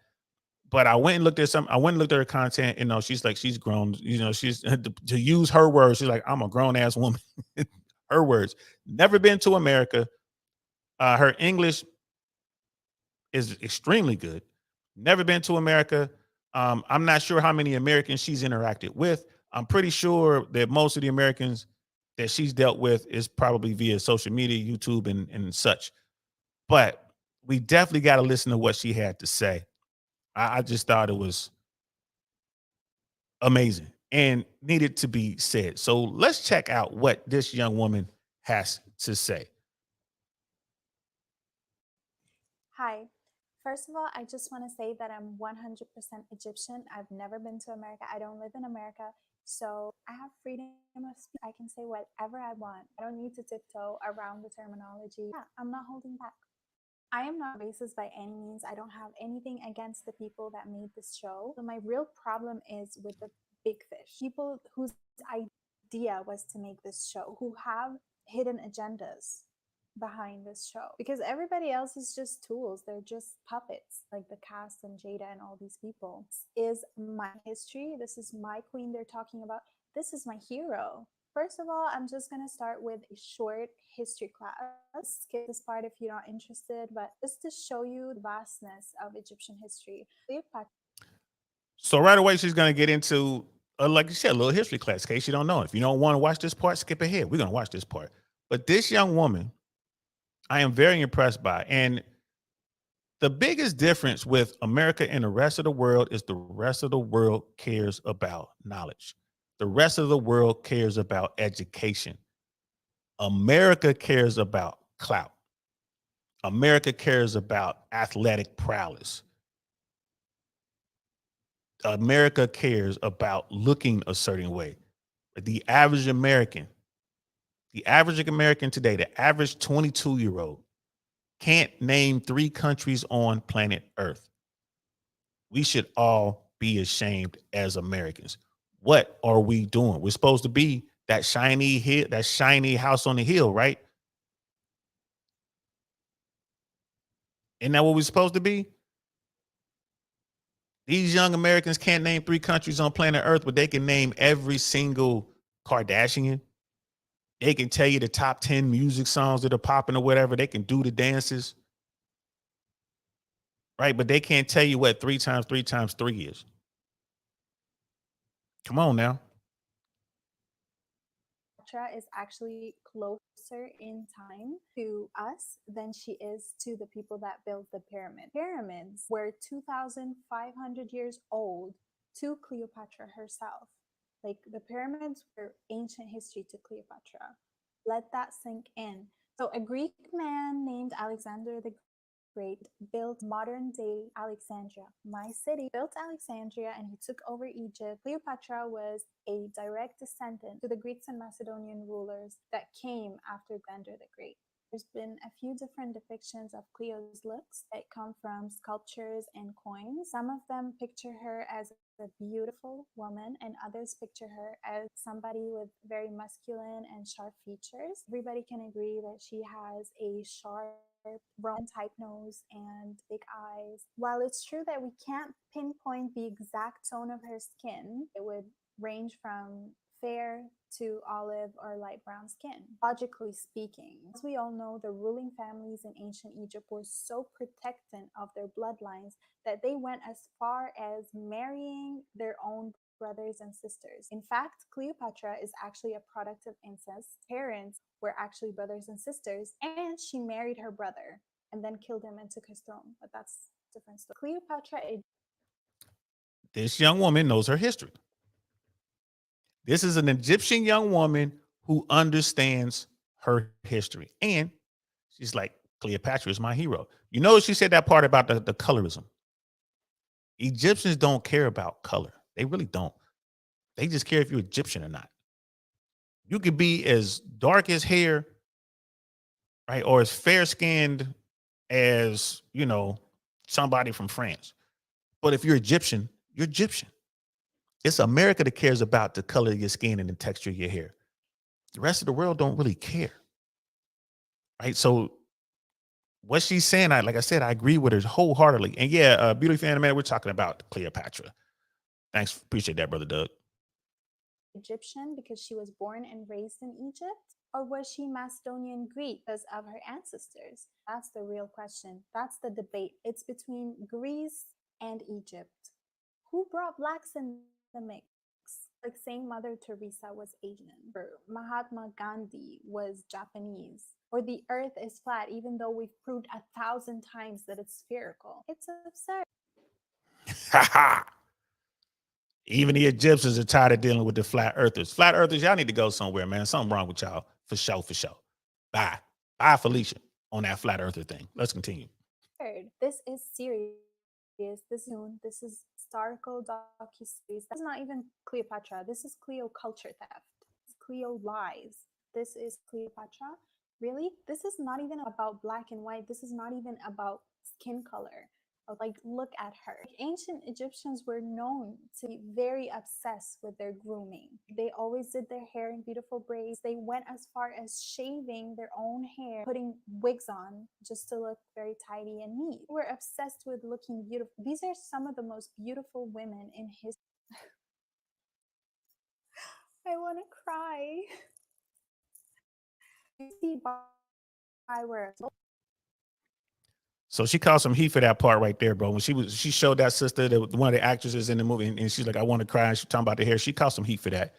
But I went and looked at her content. She's grown. She's to use her words. She's like, I'm a grown ass woman. Her words. Never been to America. Her English is extremely good. Never been to America. I'm not sure how many Americans she's interacted with. I'm pretty sure that most of the Americans that she's dealt with is probably via social media, YouTube, and such. But we definitely got to listen to what she had to say. I just thought it was amazing. and needed to be said. So let's check out what this young woman has to say. Hi. First of all, I just want to say that I'm 100% Egyptian. I've never been to America. I don't live in America. So I have freedom of speech. I can say whatever I want. I don't need to tiptoe around the terminology. Yeah, I'm not holding back. I am not racist by any means. I don't have anything against the people that made this show. So my real problem is with the big fish. People whose idea was to make this show, who have hidden agendas behind this show. Because everybody else is just tools. They're just puppets, like the cast and Jada and all these people. This is my history. This is my queen they're talking about. This is my hero. First of all, I'm just going to start with a short history class. Skip this part if you're not interested, but just to show you the vastness of Egyptian history. Cleopatra. So right away, she's going to get into, like you said, a little history class. In case you don't know, if you don't want to watch this part, skip ahead. We're going to watch this part. But this young woman, I am very impressed by. And the biggest difference with America and the rest of the world is the rest of the world cares about knowledge. The rest of the world cares about education. America cares about clout. America cares about athletic prowess. America cares about looking a certain way. The average American today, the average 22-year-old can't name 3 countries on planet Earth. We should all be ashamed as Americans. What are we doing? We're supposed to be that shiny hill, that shiny house on the hill, right? Isn't that what we're supposed to be? These young Americans can't name 3 countries on planet Earth, but they can name every single Kardashian. They can tell you the top 10 music songs that are popping or whatever. They can do the dances, right? But they can't tell you what 3 times 3 times 3 is. Come on now. Is actually closer in time to us than she is to the people that built the pyramid. Pyramids were 2,500 years old to Cleopatra herself. Like the pyramids were ancient history to Cleopatra. Let that sink in. So, a Greek man named Alexander the Great built modern day Alexandria, my city, built Alexandria, and he took over Egypt. Cleopatra was a direct descendant to the Greeks and Macedonian rulers that came after Alexander the Great. There's been a few different depictions of Cleo's looks that come from sculptures and coins. Some of them picture her as a beautiful woman, and others picture her as somebody with very masculine and sharp features. Everybody can agree that she has a sharp Roman type nose and big eyes. While it's true that we can't pinpoint the exact tone of her skin, it would range from fair to olive or light brown skin. Logically speaking, as we all know, the ruling families in ancient Egypt were so protectant of their bloodlines that they went as far as marrying their own brothers and sisters. In fact, Cleopatra is actually a product of incest. Parents were actually brothers and sisters, and she married her brother and then killed him and took his throne. But that's a different story. Cleopatra is This young woman knows her history. This is an Egyptian young woman who understands her history. And she's like, Cleopatra is my hero. You know, she said that part about the colorism. Egyptians don't care about color. They really don't. They just care if you're Egyptian or not. You could be as dark as hair, right? Or as fair skinned as, somebody from France. But if you're Egyptian, you're Egyptian. It's America that cares about the color of your skin and the texture of your hair. The rest of the world don't really care. Right. So what she's saying, like I said, I agree with her wholeheartedly. And yeah, Beauty Fan Man, we're talking about Cleopatra. Thanks. Appreciate that, brother Doug. Egyptian because she was born and raised in Egypt? Or was she Macedonian Greek because of her ancestors? That's the real question. That's the debate. It's between Greece and Egypt. Who brought blacks in the mix? Like saying Mother Teresa was Asian, or Mahatma Gandhi was Japanese, or the earth is flat, even though we've proved 1,000 times that it's spherical. It's absurd. Even the Egyptians are tired of dealing with the flat earthers. Flat earthers, y'all need to go somewhere, man. Something wrong with y'all. For sure, for sure. Bye. Bye, Felicia, on that flat earther thing. Let's continue. This is serious. This is historical docu-series. That's not even Cleopatra. This is Cleo culture theft. It's Cleo lies. This is Cleopatra. Really? This is not even about black and white. This is not even about skin color. Like, look at her. Ancient Egyptians were known to be very obsessed with their grooming. They always did their hair in beautiful braids. They went as far as shaving their own hair, putting wigs on just to look very tidy and neat. They were obsessed with looking beautiful. These are some of the most beautiful women in history. I want to cry. You see why we're So she caught some heat for that part right there, bro. When she showed that sister, that one of the actresses in the movie, and she's like, I want to cry. And she's talking about the hair. She caught some heat for that.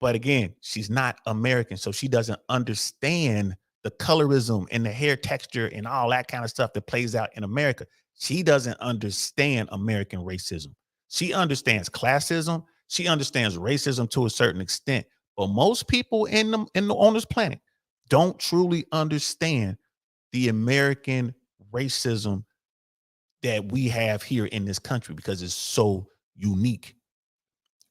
But again, she's not American, so she doesn't understand the colorism and the hair texture and all that kind of stuff that plays out in America. She doesn't understand American racism. She understands classism. She understands racism to a certain extent. But most people on this planet don't truly understand the American racism that we have here in this country because it's so unique,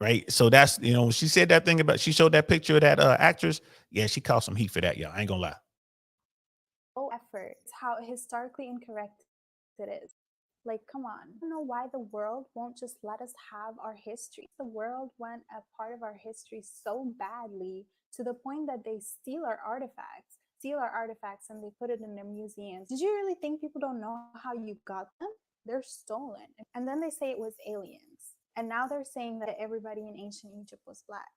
right? So that's, when she said that thing about, she showed that picture of that actress. Yeah, she caught some heat for that, y'all. I ain't gonna lie. Effort. It's how historically incorrect it is. Like, come on. I don't know why the world won't just let us have our history. The world want a part of our history so badly to the point that they steal our artifacts, and they put it in their museums. Did you really think people don't know how you got them? They're stolen. And then they say it was aliens. And now they're saying that everybody in ancient Egypt was black.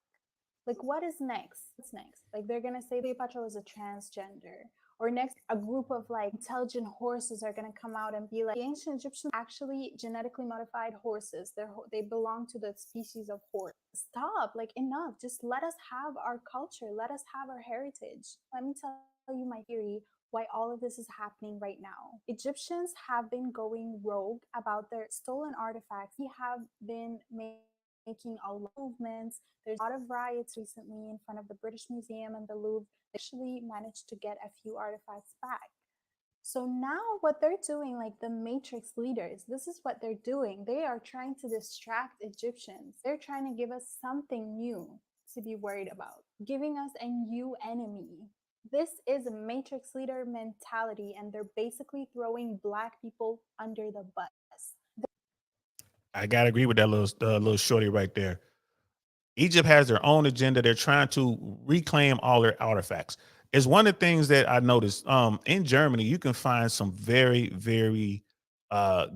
Like, what is next? What's next? Like, they're going to say Cleopatra was a transgender. Or next, a group of like intelligent horses are going to come out and be like, the ancient Egyptians actually genetically modified horses. They belong to the species of horse. Stop, like, enough. Just let us have our culture. Let us have our heritage. Let me tell you my theory why all of this is happening right now. Egyptians have been going rogue about their stolen artifacts. We have been making a lot of movements. There's a lot of riots recently in front of the British Museum and the Louvre. They actually managed to get a few artifacts back. So now what they're doing, like the Matrix leaders, this is what they're doing. They are trying to distract Egyptians. They're trying to give us something new to be worried about, giving us a new enemy. This is a Matrix leader mentality, and they're basically throwing black people under the bus. I gotta agree with that little shorty right there. Egypt has their own agenda. They're trying to reclaim all their artifacts. It's one of the things that I noticed. In Germany, you can find some very, very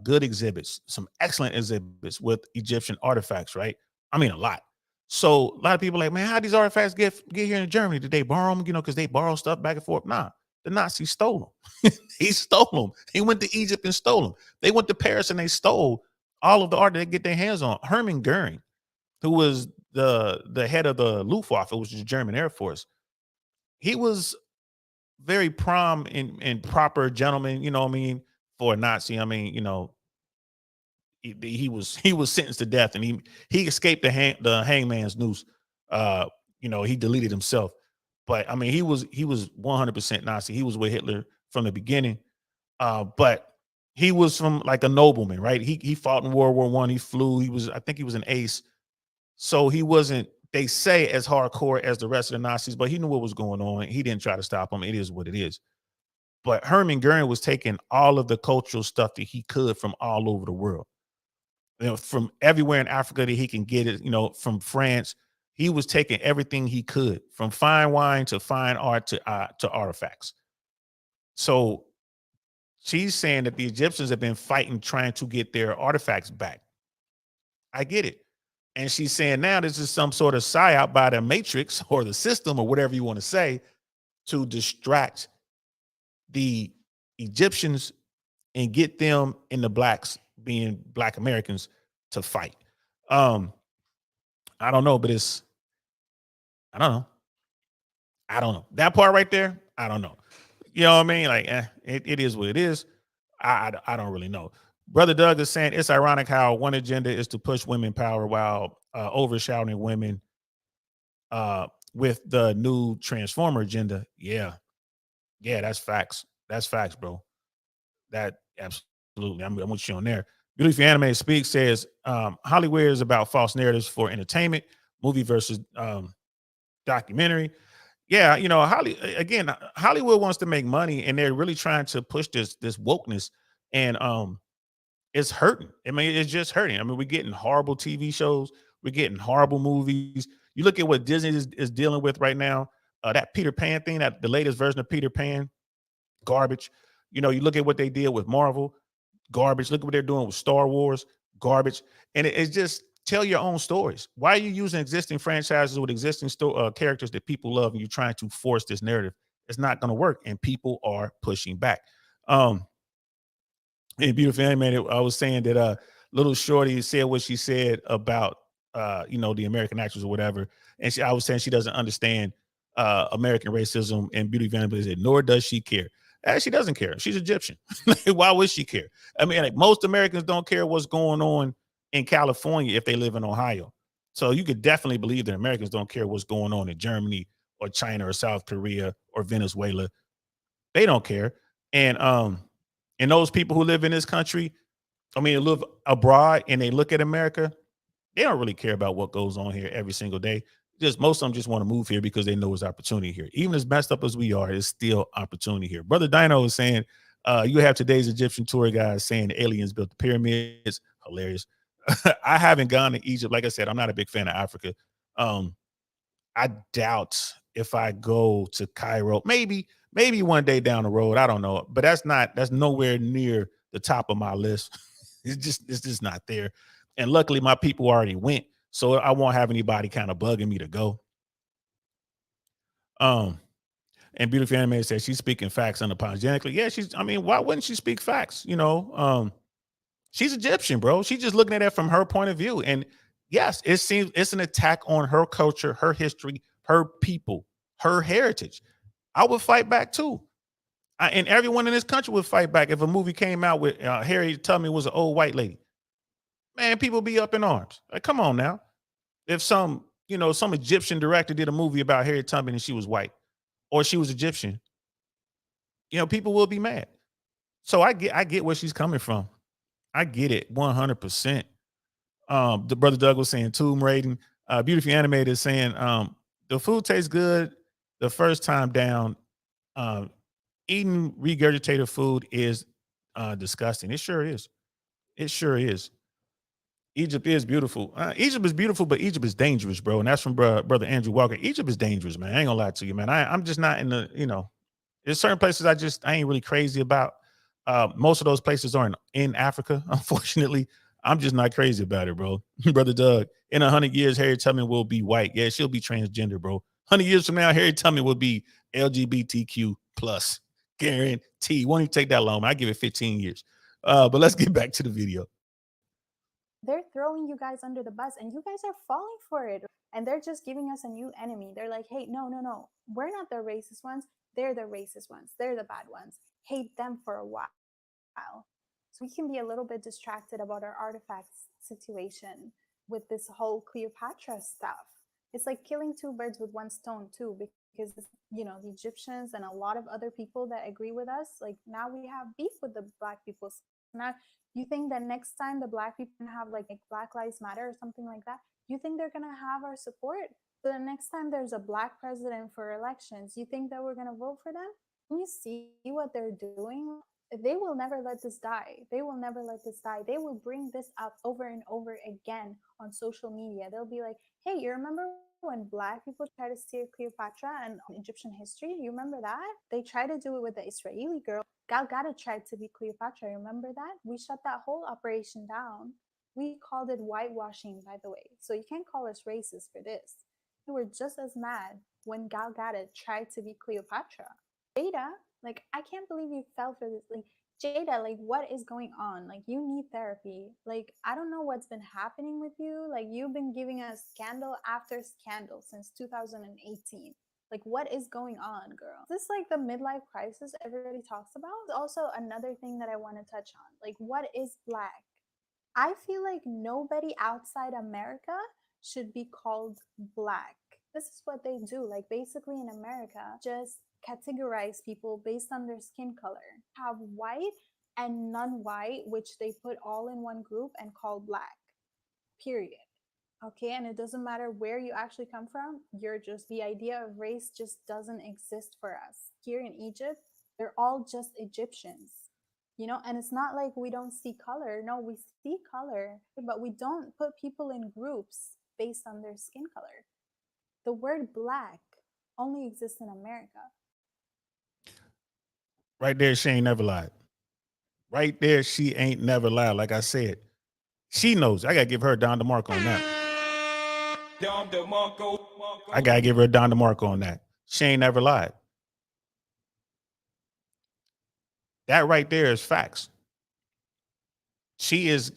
good exhibits, some excellent exhibits with Egyptian artifacts, right? I mean, a lot. So a lot of people are like, man, how these artifacts get here in Germany? Did they borrow them? Because they borrow stuff back and forth. Nah, the Nazis stole them. He stole them. He went to Egypt and stole them. They went to Paris and they stole all of the art that they get their hands on. Hermann Goering, who was the head of the Luftwaffe, which is the German Air Force, he was very prom and proper gentleman, for a Nazi. He was sentenced to death, and he escaped the hangman's noose. He deleted himself, but he was 100% Nazi. He was with Hitler from the beginning, but he was from like a nobleman, right? He fought in World War I. He flew. I think he was an ace. So he wasn't, they say, as hardcore as the rest of the Nazis, but he knew what was going on. He didn't try to stop them. It is what it is. But Hermann Goering was taking all of the cultural stuff that he could from all over the world. From everywhere in Africa that he can get it, from France. He was taking everything he could, from fine wine to fine art to artifacts. So she's saying that the Egyptians have been fighting, trying to get their artifacts back. I get it. And she's saying now this is some sort of psyop by the Matrix or the system or whatever you want to say to distract the Egyptians and get them and the blacks, being Black Americans, to fight. I don't know, but I don't know. That part right there, I don't know. You know what I mean? Like, it is what it is. I don't really know. Brother Doug is saying it's ironic how one agenda is to push women power while overshadowing women with the new transformer agenda. Yeah, yeah, that's facts. That's facts, bro. That absolutely. I'm with you on there. Beautiful Anime Speak says Hollyweird is about false narratives for entertainment, movie versus documentary. Yeah, you know, Hollywood wants to make money, and they're really trying to push this wokeness, and it's hurting. I mean, it's just hurting. I mean, we're getting horrible TV shows, we're getting horrible movies. You look at what Disney is dealing with right now. That Peter Pan thing, that the latest version of Peter Pan, garbage. You know, you look at what they did with Marvel, garbage. Look at what they're doing with Star Wars, garbage. And it's just tell your own stories. Why are you using existing franchises with existing characters that people love, and you're trying to force this narrative? It's not going to work, and people are pushing back. Um, and beautiful animated, I was saying that little shorty said what she said about you know, the American actors or whatever, and I was saying she doesn't understand American racism, and beauty animated said nor does she care. She doesn't care. She's Egyptian. Why would she care? I mean, like, most Americans don't care what's going on in California if they live in Ohio. So you could definitely believe that Americans don't care what's going on in Germany or China or South Korea or Venezuela. They don't care. And those people who live in this country, I mean, live abroad and they look at America, they don't really care about what goes on here every single day. Just most of them just want to move here because they know there's opportunity here. Even as messed up as we are, it's still opportunity here. Brother Dino is saying, you have today's Egyptian tour guys saying the aliens built the pyramids. Hilarious. I haven't gone to Egypt. Like I said, I'm not a big fan of Africa. Um, I doubt if I go to Cairo, maybe one day down the road. I don't know, but that's nowhere near the top of my list. It's just not there. And luckily, my people already went, so I won't have anybody kind of bugging me to go. Um, and Beautiful Anime says she's speaking facts unapologetically. Yeah, she's. I mean, why wouldn't she speak facts? You know, she's Egyptian, bro. She's just looking at it from her point of view. And yes, it seems it's an attack on her culture, her history, her people, her heritage. I would fight back too. And everyone in this country would fight back if a movie came out with Harriet Tubman was an old white lady. Man, people be up in arms. Like, come on now. If some Egyptian director did a movie about Harriet Tubman and she was white or she was Egyptian, people will be mad. So I get where she's coming from. I get it 100%. The brother Doug was saying tomb raiding. Beautifully animated is saying the food tastes good the first time down. Um, Eating regurgitated food is disgusting. It sure is. It sure is. Egypt is beautiful. Egypt is beautiful, but Egypt is dangerous, bro. And that's from brother Andrew Walker. Egypt is dangerous, man. I ain't gonna lie to you, man. I'm just not in the. There's certain places I ain't really crazy about. Most of those places aren't in Africa, unfortunately. I'm just not crazy about it, bro. Brother Doug, in 100 years, Harriet Tubman will be white. Yeah, she'll be transgender, bro. 100 years from now, Harriet Tubman will be LGBTQ plus. Guarantee. Won't even take that long. I give it 15 years. But let's get back to the video. They're throwing you guys under the bus and you guys are falling for it. And they're just giving us a new enemy. They're like, hey, no, no, no. We're not the racist ones. They're the racist ones. They're the bad ones. Hate them for a while. So we can be a little bit distracted about our artifacts situation with this whole Cleopatra stuff. It's like killing two birds with one stone too, because the Egyptians and a lot of other people that agree with us, like now we have beef with the black people. So now you think that next time the black people have like Black Lives Matter or something like that, you think they're gonna have our support? So the next time there's a black president for elections, you think that we're gonna vote for them? Can you see what they're doing? They will never let this die. They will never let this die. They will bring this up over and over again on social media. They'll be like, hey, you remember when black people tried to steal Cleopatra and Egyptian history? You remember that? They tried to do it with the Israeli girl. Gal Gadot tried to be Cleopatra. Remember that? We shut that whole operation down. We called it whitewashing, by the way. So you can't call us racist for this. We were just as mad when Gal Gadot tried to be Cleopatra. Jada, like, I can't believe you fell for this. Like, Jada, like, what is going on? Like, you need therapy. Like, I don't know what's been happening with you. Like, you've been giving us scandal after scandal since 2018. Like, what is going on, girl? Is this like the midlife crisis everybody talks about? Also, another thing that I want to touch on. Like, what is black? I feel like nobody outside America should be called black. This is what they do. Like basically in America, just categorize people based on their skin color. Have white and non-white, which they put all in one group and call black. Period. Okay, and it doesn't matter where you actually come from, you're just, the idea of race just doesn't exist for us. Here in Egypt, they're all just Egyptians, you know, and it's not like we don't see color. No, we see color, but we don't put people in groups based on their skin color. The word black only exists in America. Right there, she ain't never lied. Right there, she ain't never lied. Like I said, she knows. I gotta give her a Don DeMarco on that. I gotta give her a Don DeMarco on that. She ain't never lied. That right there is facts. She is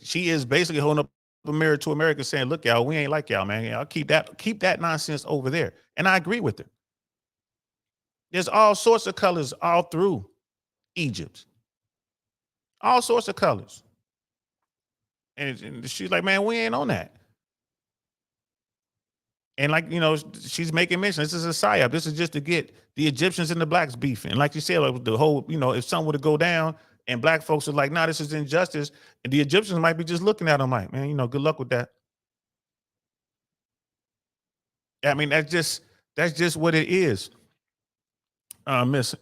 basically holding up a mirror to America saying, look, y'all, we ain't like y'all, man. Y'all keep that nonsense over there. And I agree with her. There's all sorts of colors all through Egypt. All sorts of colors. And she's like, man, we ain't on that. And like, you know, she's making mention, this is a psyop. This is just to get the Egyptians and the blacks beefing. And like you said, like the whole, you know, if something were to go down and black folks are like, nah, this is injustice. And the Egyptians might be just looking at them like, man, you know, good luck with that. I mean, that's just what it is. Miss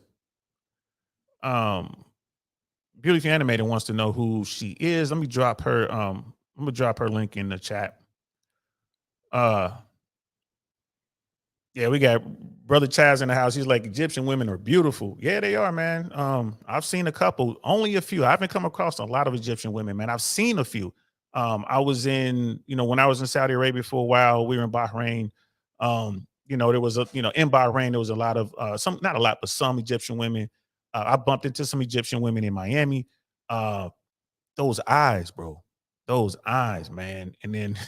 Beautifully Animated wants to know who she is. Let me drop her. I'm gonna drop her link in the chat. Yeah, we got Brother Chaz in the house. He's like, Egyptian women are beautiful. Yeah, they are, man. I've seen a couple, only a few. I haven't come across a lot of Egyptian women, man. I've seen a few. I was in, you know, when I was in Saudi Arabia for a while, we were in Bahrain. You know, there was a, you know, in Bahrain, there was a lot of some, not a lot, but some Egyptian women. I bumped into some Egyptian women in Miami. Those eyes, bro. Those eyes, man. And then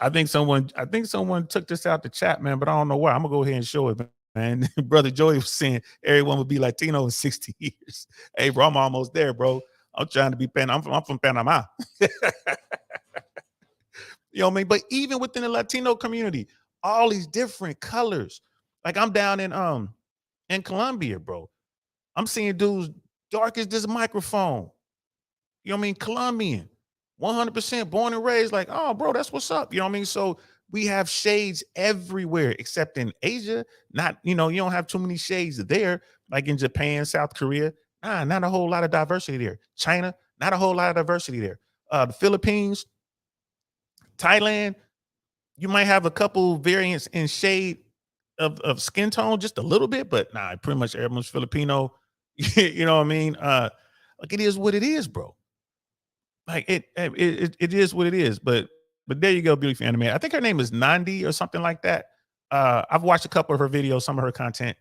I think someone took this out the chat, man, but I don't know why. I'm gonna go ahead and show it, man. Brother Joey was saying everyone would be Latino in 60 years. Hey, bro, I'm almost there, bro. I'm trying to be I'm from Panama. You know what I mean? But even within the Latino community, all these different colors. Like I'm down in Colombia, bro. I'm seeing dudes dark as this microphone. You know what I mean? Colombian, 100% born and raised. Like, oh, bro, that's what's up. You know what I mean? So we have shades everywhere, except in Asia. Not, you know, you don't have too many shades there. Like in Japan, South Korea, not a whole lot of diversity there. China, not a whole lot of diversity there. The Philippines, Thailand, you might have a couple variants in shade of skin tone, just a little bit, but pretty much everyone's Filipino. You know what I mean? Like it is what it is, bro. Like it is what it is. But there you go, Beautiful Anime. I think her name is Nandi or something like that. I've watched a couple of her videos, some of her content.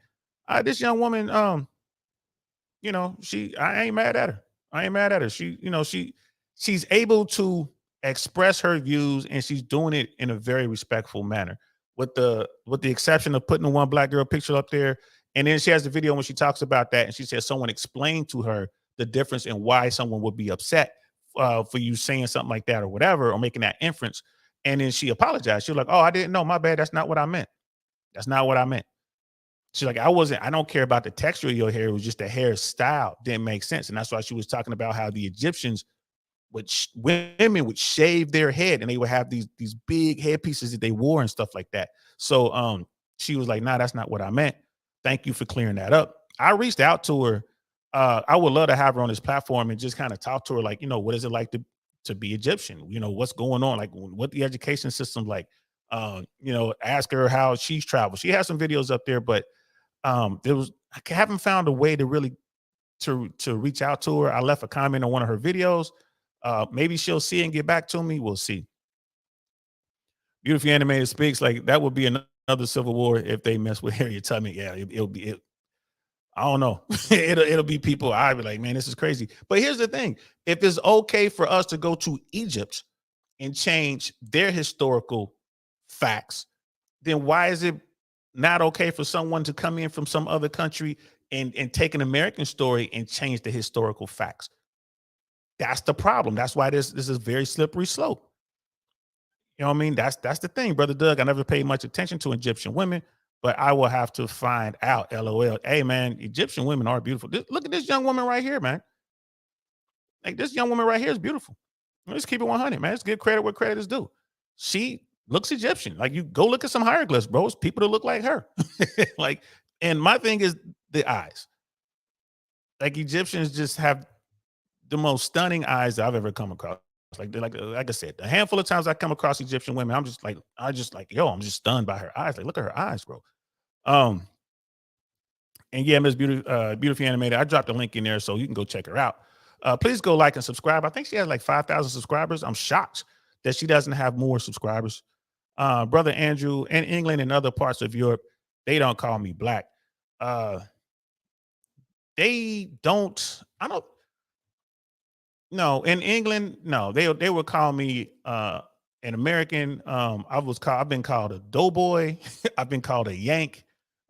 This young woman, you know, I ain't mad at her. I ain't mad at her. She, you know, she's able to express her views and she's doing it in a very respectful manner. With the exception of putting the one black girl picture up there. And then she has the video when she talks about that. And she says someone explained to her the difference in why someone would be upset for you saying something like that or whatever, or making that inference. And then she apologized. She was like, oh, I didn't know. My bad. That's not what I meant. That's not what I meant. She's like, I don't care about the texture of your hair. It was just the hairstyle didn't make sense. And that's why she was talking about how the Egyptians women would shave their head and they would have these big headpieces that they wore and stuff like that. So she was like, nah, that's not what I meant. Thank you for clearing that up. I reached out to her. I would love to have her on this platform and just kind of talk to her, like, you know, what is it like to be Egyptian? You know, what's going on? Like what the education system like, you know, ask her how she's traveled. She has some videos up there, but I haven't found a way to really to reach out to her. I left a comment on one of her videos. Maybe she'll see and get back to me. We'll see. Beautifully Animated speaks like that would be another civil war if they mess with Harriet Tubman. Yeah, it'll be it. I don't know. it'll be people. I'll be like, man, this is crazy. But here's the thing: if it's okay for us to go to Egypt and change their historical facts, then why is it not okay for someone to come in from some other country and take an American story and change the historical facts? That's the problem. That's why this is very slippery slope. You know what I mean? That's the thing, brother Doug. I never paid much attention to Egyptian women, but I will have to find out. LOL. Hey man, Egyptian women are beautiful. Look at this young woman right here, man. Like this young woman right here is beautiful. Let's keep it 100, man. Let's give credit where credit is due. She looks Egyptian. Like you go look at some hieroglyphs, bro. It's people that look like her. Like, and my thing is the eyes. Like Egyptians just have the most stunning eyes that I've ever come across. Like I said, a handful of times I come across Egyptian women, I'm just like, yo, I'm just stunned by her eyes. Like, look at her eyes, bro. And yeah, Miss Beautifully Animated, I dropped a link in there so you can go check her out. Please go like and subscribe. I think she has like 5,000 subscribers. I'm shocked that she doesn't have more subscribers. Brother Andrew, in England and other parts of Europe, they don't call me black. They don't, I don't, no, in England, no, they would call me an American. I've been called a doughboy, I've been called a Yank,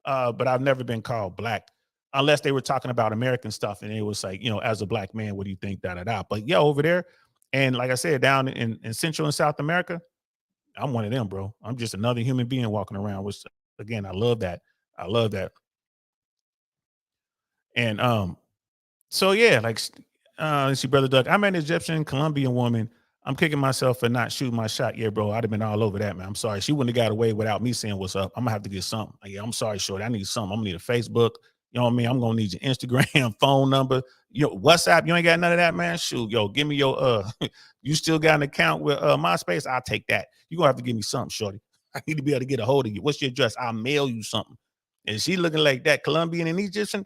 but I've never been called black, unless they were talking about American stuff and it was like, as a black man, what do you think? Da da da. But yeah, over there, and like I said, down in Central and South America, I'm one of them, bro. I'm just another human being walking around, which again, I love that. I love that. And so yeah, like let's see, brother Doug. I'm an Egyptian Colombian woman. I'm kicking myself for not shooting my shot. Yeah, bro. I'd have been all over that, man. I'm sorry. She wouldn't have got away without me saying what's up. I'm gonna have to get something. Yeah, I'm sorry, shorty. I need something. I'm gonna need a Facebook. You know what I mean? I'm gonna need your Instagram, phone number, WhatsApp. You ain't got none of that, man. Shoot, yo, give me your you still got an account with MySpace? I'll take that. You're gonna have to give me something, shorty. I need to be able to get a hold of you. What's your address? I'll mail you something. And she looking like that, Colombian and Egyptian.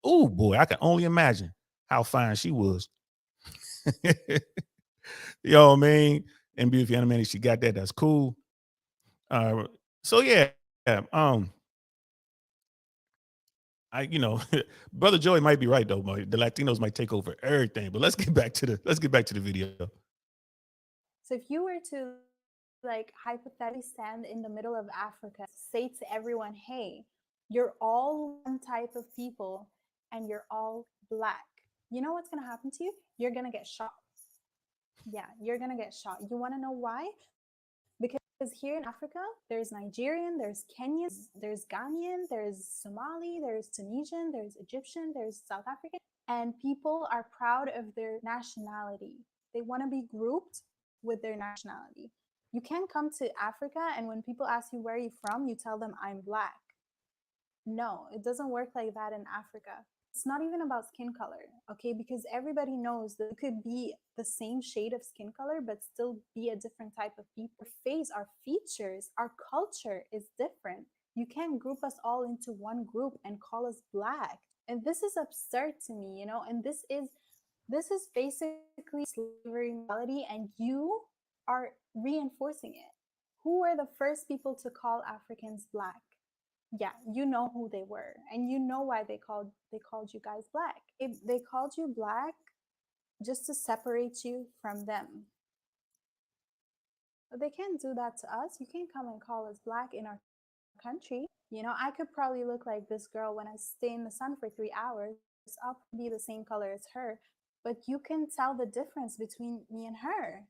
Oh boy, I can only imagine how fine she was. You know what I mean? And Beautiful Animated, she got that. That's cool. So yeah, I Brother Joey might be right though, the Latinos might take over everything. But let's get back to the video. So if you were to like hypothetically stand in the middle of Africa, say to everyone, hey, you're all one type of people and you're all black, you know what's going to happen to you? You're going to get shot. Yeah, you're going to get shot. You want to know why? Because here in Africa, there's Nigerian, there's Kenyan, there's Ghanaian, there's Somali, there's Tunisian, there's Egyptian, there's South African, and people are proud of their nationality. They want to be grouped with their nationality. You can't come to Africa and when people ask you where are you from, you tell them I'm black. No, it doesn't work like that in Africa. It's not even about skin color, okay? Because everybody knows that you could be the same shade of skin color, but still be a different type of people. Our face, our features, our culture is different. You can't group us all into one group and call us black. And this is absurd to me, and this is basically slavery mentality, and you are reinforcing it. Who were the first people to call Africans black? Yeah, you know who they were, and you know why they called you guys black. They called you black just to separate you from them. But they can't do that to us. You can't come and call us black in our country. I could probably look like this girl when I stay in the sun for 3 hours. I'll be the same color as her, but you can tell the difference between me and her.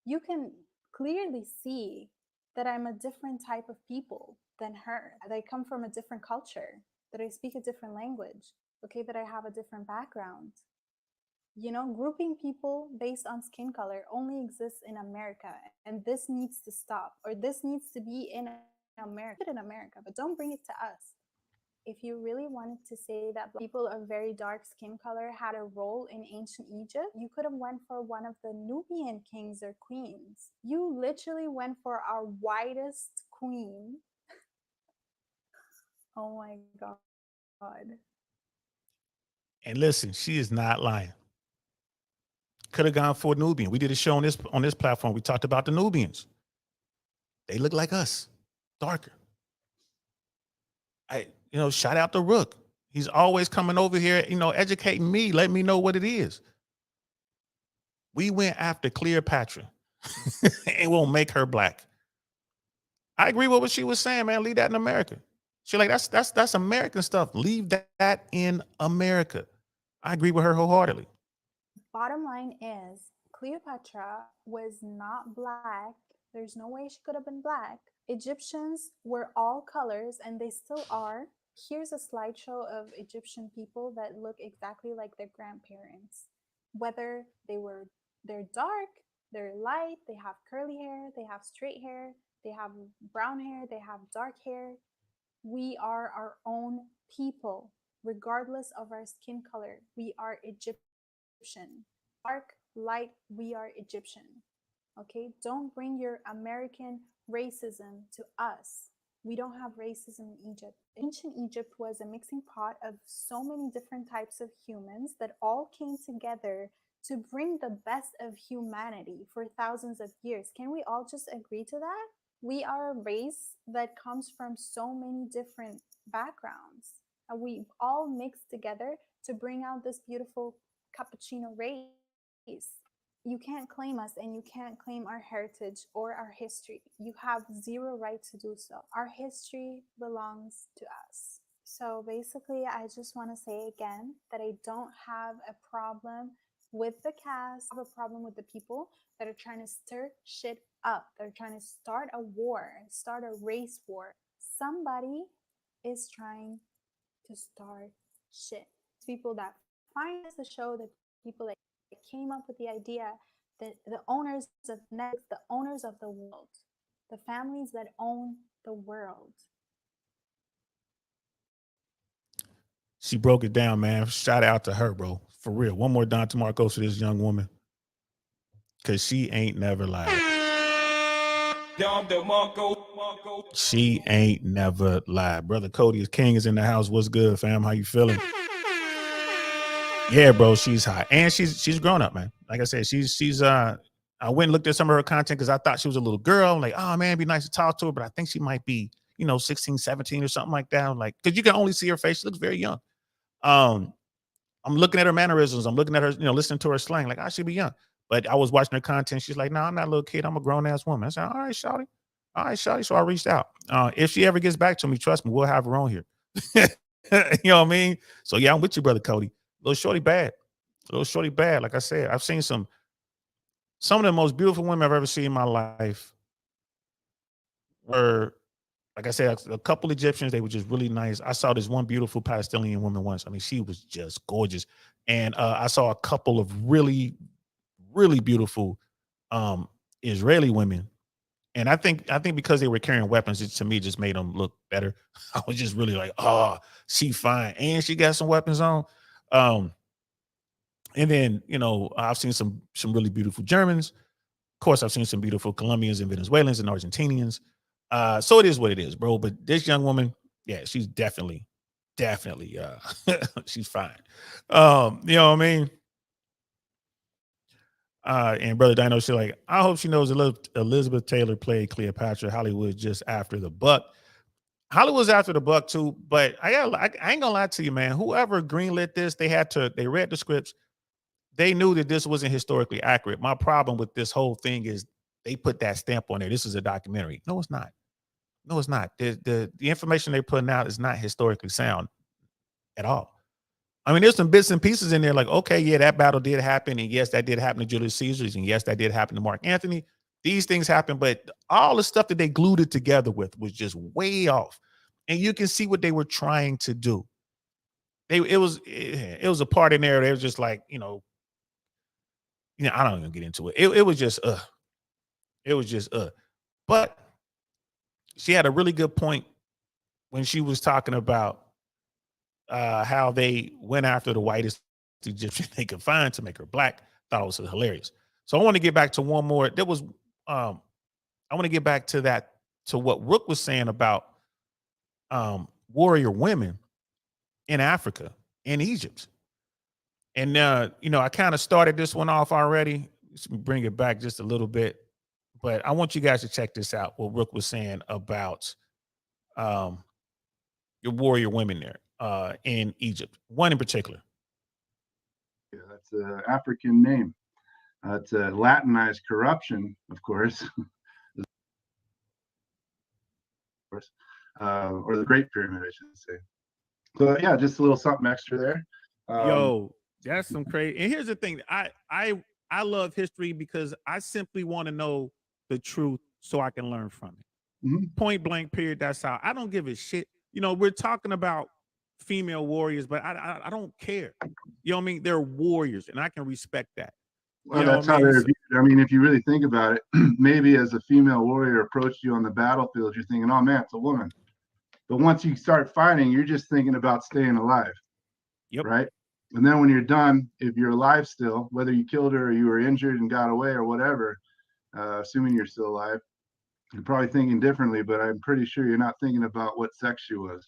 You can clearly see that I'm a different type of people than her, that I come from a different culture, that I speak a different language, okay, that I have a different background. Grouping people based on skin color only exists in America, and this needs to stop, or this needs to be in America, but don't bring it to us. If you really wanted to say that people of very dark skin color had a role in ancient Egypt, you could have went for one of the Nubian kings or queens. You literally went for our whitest queen. Oh my God. And listen, she is not lying. Could have gone for a Nubian. We did a show on this platform. We talked about the Nubians. They look like us, darker. Shout out to Rook. He's always coming over here, educating me, letting me know what it is. We went after Cleopatra and won't make her black. I agree with what she was saying, man. Leave that in America. She's like, that's American stuff. Leave that in America. I agree with her wholeheartedly. Bottom line is, Cleopatra was not black There's no way she could have been black. Egyptians were all colors and they still are. Here's a slideshow of Egyptian people that look exactly like their grandparents. Whether they're dark, they're light, they have curly hair, they have straight hair, they have brown hair, they have dark hair. We are our own people, regardless of our skin color. We are Egyptian. Dark, light, we are Egyptian. Okay? Don't bring your American racism to us. We don't have racism in Egypt. Ancient Egypt was a mixing pot of so many different types of humans that all came together to bring the best of humanity for thousands of years. Can we all just agree to that? We are a race that comes from so many different backgrounds. And we all mix together to bring out this beautiful cappuccino race. You can't claim us and you can't claim our heritage or our history. You have zero right to do so. Our history belongs to us. So basically, I just want to say again that I don't have a problem with the cast. I have a problem with the people that are trying to stir shit up. They're trying to start a war, start a race war. Somebody is trying to start shit. People that finance the show, the people that came up with the idea, the owners of Netflix, the owners of the world, the families that own the world. She broke it down, man. Shout out to her, bro. For real. One more Don DeMarcos to this young woman. Cause she ain't never lied. She ain't never lied. Brother Cody King is in the house. What's good, fam? How you feeling? Yeah, bro, she's hot. And she's grown up, man. Like I said, she's I went and looked at some of her content because I thought she was a little girl. I'm like, oh man, it'd be nice to talk to her, but I think she might be, 16, 17 or something like that. I'm like, because you can only see her face. She looks very young. I'm looking at her mannerisms. I'm looking at her, listening to her slang. Like, I should be young. But I was watching her content. She's like, no, I'm not a little kid. I'm a grown ass woman. I said, all right, shawty. All right, shawty. So I reached out. If she ever gets back to me, trust me, we'll have her on here. You know what I mean? So yeah, I'm with you, brother Cody. Little shorty bad. Little shorty bad. Like I said, I've seen some of the most beautiful women I've ever seen in my life were, like I said, a couple Egyptians. They were just really nice. I saw this one beautiful Palestinian woman once. I mean, she was just gorgeous. And I saw a couple of really, really beautiful Israeli women. And I think because they were carrying weapons, it to me just made them look better. I was just really like, oh, she fine. And she got some weapons on. And then, I've seen some really beautiful Germans. Of course, I've seen some beautiful Colombians and Venezuelans and Argentinians. So it is what it is, bro. But this young woman, yeah, she's definitely, she's fine. You know what I mean? And Brother Dino, she's like, I hope she knows Elizabeth Taylor played Cleopatra. Hollywood just after the buck. Hollywood's after the buck too, but I ain't gonna lie to you, man. Whoever greenlit this, they read the scripts. They knew that this wasn't historically accurate. My problem with this whole thing is they put that stamp on there. This is a documentary. No, it's not. No, it's not. The information they're putting out is not historically sound at all. I mean, there's some bits and pieces in there like, okay, yeah, that battle did happen. And yes, that did happen to Julius Caesar. And yes, that did happen to Mark Antony. These things happen, but all the stuff that they glued it together with was just way off. And you can see what they were trying to do. It was a part in there. They were just like, I don't even get into it. It was just, it was just, but she had a really good point when she was talking about how they went after the whitest Egyptian they could find to make her black. Thought it was hilarious. So I want to get back to one more. There was, I want to get back to that, to what Rook was saying about warrior women in Africa, in Egypt. And, I kind of started this one off already. Let's bring it back just a little bit. But I want you guys to check this out, what Rook was saying about your warrior women there in Egypt. One in particular. Yeah, that's an African name. It's a Latinized corruption, of course. Or the Great Pyramid, I should say. So yeah, just a little something extra there. Yo, that's some crazy. And here's the thing: I love history because I simply want to know the truth so I can learn from it. Mhm. Point blank, period. That's how. I don't give a shit. You know, we're talking about female warriors, but I don't care. You know what I mean? They're warriors, and I can respect that. Well, You know that's what I how mean? they're viewed. I mean, if you really think about it, maybe as a female warrior approached you on the battlefield, you're thinking, oh man, it's a woman. But once you start fighting, you're just thinking about staying alive, Yep. right? And then when you're done, if you're alive still, whether you killed her or you were injured and got away or whatever, assuming you're still alive, you're probably thinking differently, but I'm pretty sure you're not thinking about what sex she was.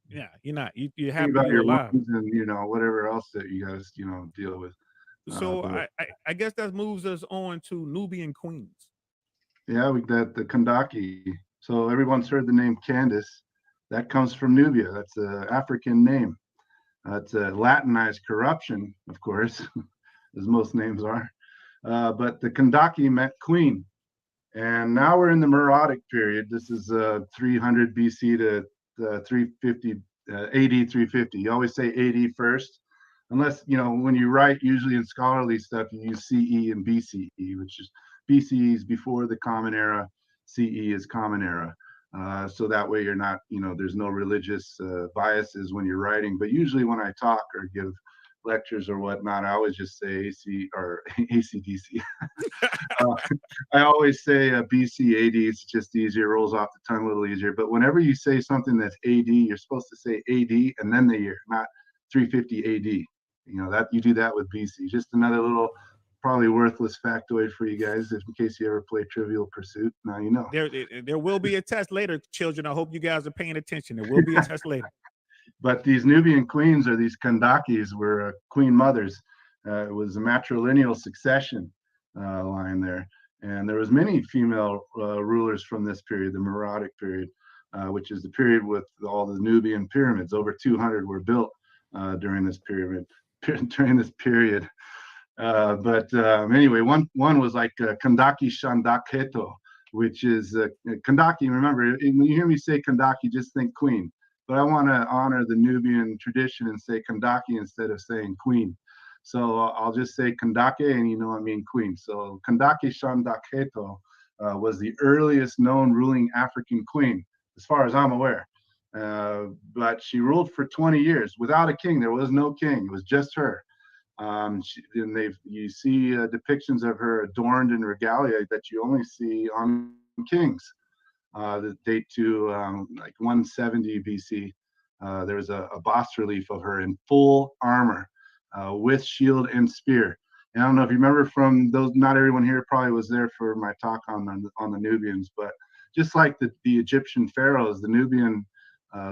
Yeah, you're not. You're Think happy about you're your alive. wounds and, whatever else that you guys, deal with. So But I guess that moves us on to Nubian queens. yeah, we got the Kandaki. So everyone's heard the name Candace. That comes from Nubia. That's an African name. It's a Latinized corruption, of course, as most names are. But the Kandaki meant queen. And now we're in the Meroitic period. This is 300 BC to 350 AD 350. You always say AD first, unless when you write, usually in scholarly stuff, you use CE and BCE, which is BCE is before the Common Era, CE is Common Era. So that way you're not, there's no religious biases when you're writing. But usually when I talk or give lectures or whatnot, I always just say AC or ACDC. I always say BC AD. It's just easier, rolls off the tongue a little easier. But whenever you say something that's AD, you're supposed to say AD and then the year, not 350 AD. That you do that with BC. Just another little, probably worthless factoid for you guys, in case you ever play Trivial Pursuit. Now you know. There will be a test later, children. I hope you guys are paying attention. There will be a test later. But these Nubian queens, or these Kandakis, were queen mothers. It was a matrilineal succession line there. And there was many female rulers from this period, the Meroitic period, which is the period with all the Nubian pyramids. Over 200 were built during this period. But anyway, one was like Kandaki Shandakheto, which is Kandaki. Remember, when you hear me say Kandaki, just think queen. But I want to honor the Nubian tradition and say Kandaki instead of saying queen. So I'll just say Kandake, and I mean queen. So Kandake Shandakheto was the earliest known ruling African queen, as far as I'm aware. But she ruled for 20 years without a king. There was no king. It was just her. And you see depictions of her adorned in regalia that you only see on kings. That date to like 170 BC. There's a bas relief of her in full armor with shield and spear. And I don't know if you remember from those, not everyone here probably was there for my talk on the Nubians, but just like the Egyptian pharaohs, the Nubian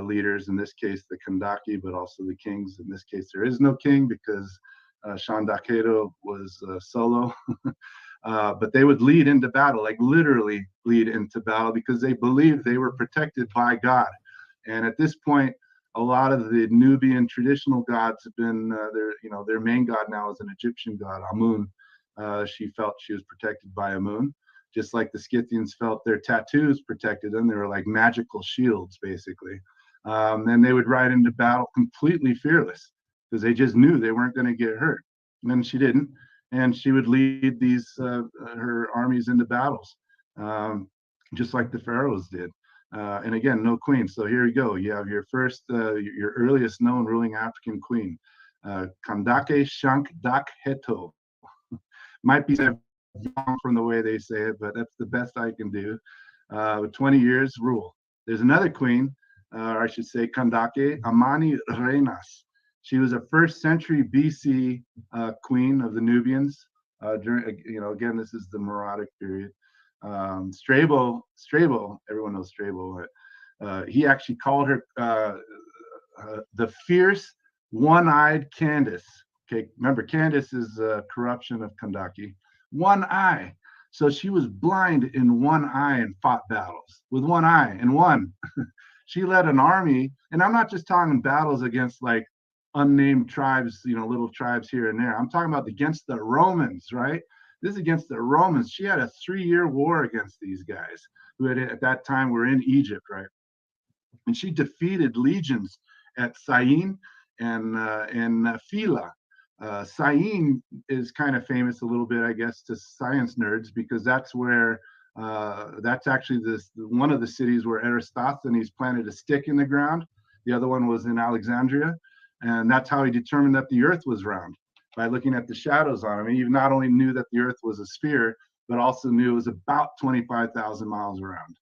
leaders, in this case, the Kandaki, but also the kings. In this case, there is no king because Shandaketo was solo. But they would lead into battle, like literally lead into battle, because they believed they were protected by God. And at this point, a lot of the Nubian traditional gods have been their main god now is an Egyptian god, Amun. She felt she was protected by Amun, just like the Scythians felt their tattoos protected them. They were like magical shields, basically. And they would ride into battle completely fearless because they just knew they weren't going to get hurt. And then she didn't. And she would lead her armies into battles, just like the pharaohs did. And again, no queen. So here you go. You have your first, your earliest known ruling African queen, Kandake Shankdakheto. Might be wrong from the way they say it, but that's the best I can do. 20 years rule. There's another queen, or I should say Kandake Amani Reinas. She was a first century BC queen of the Nubians. Again, this is the Meroitic period. Strabo, everyone knows Strabo. He actually called her the fierce, one-eyed Candace. Okay, remember, Candace is a corruption of Kandaki. One eye. So she was blind in one eye and fought battles with one eye and won. She led an army, and I'm not just talking battles against like unnamed tribes, little tribes here and there. I'm talking about against the Romans, right? This is against the Romans. She had a 3-year war against these guys who had at that time were in Egypt, right? And she defeated legions at Syene and Phila. Syene is kind of famous a little bit, I guess, to science nerds because that's where That's actually one of the cities where Eratosthenes planted a stick in the ground. The other one was in Alexandria. And that's how he determined that the earth was round, by looking at the shadows on it. He not only knew that the earth was a sphere, but also knew it was about 25,000 miles around.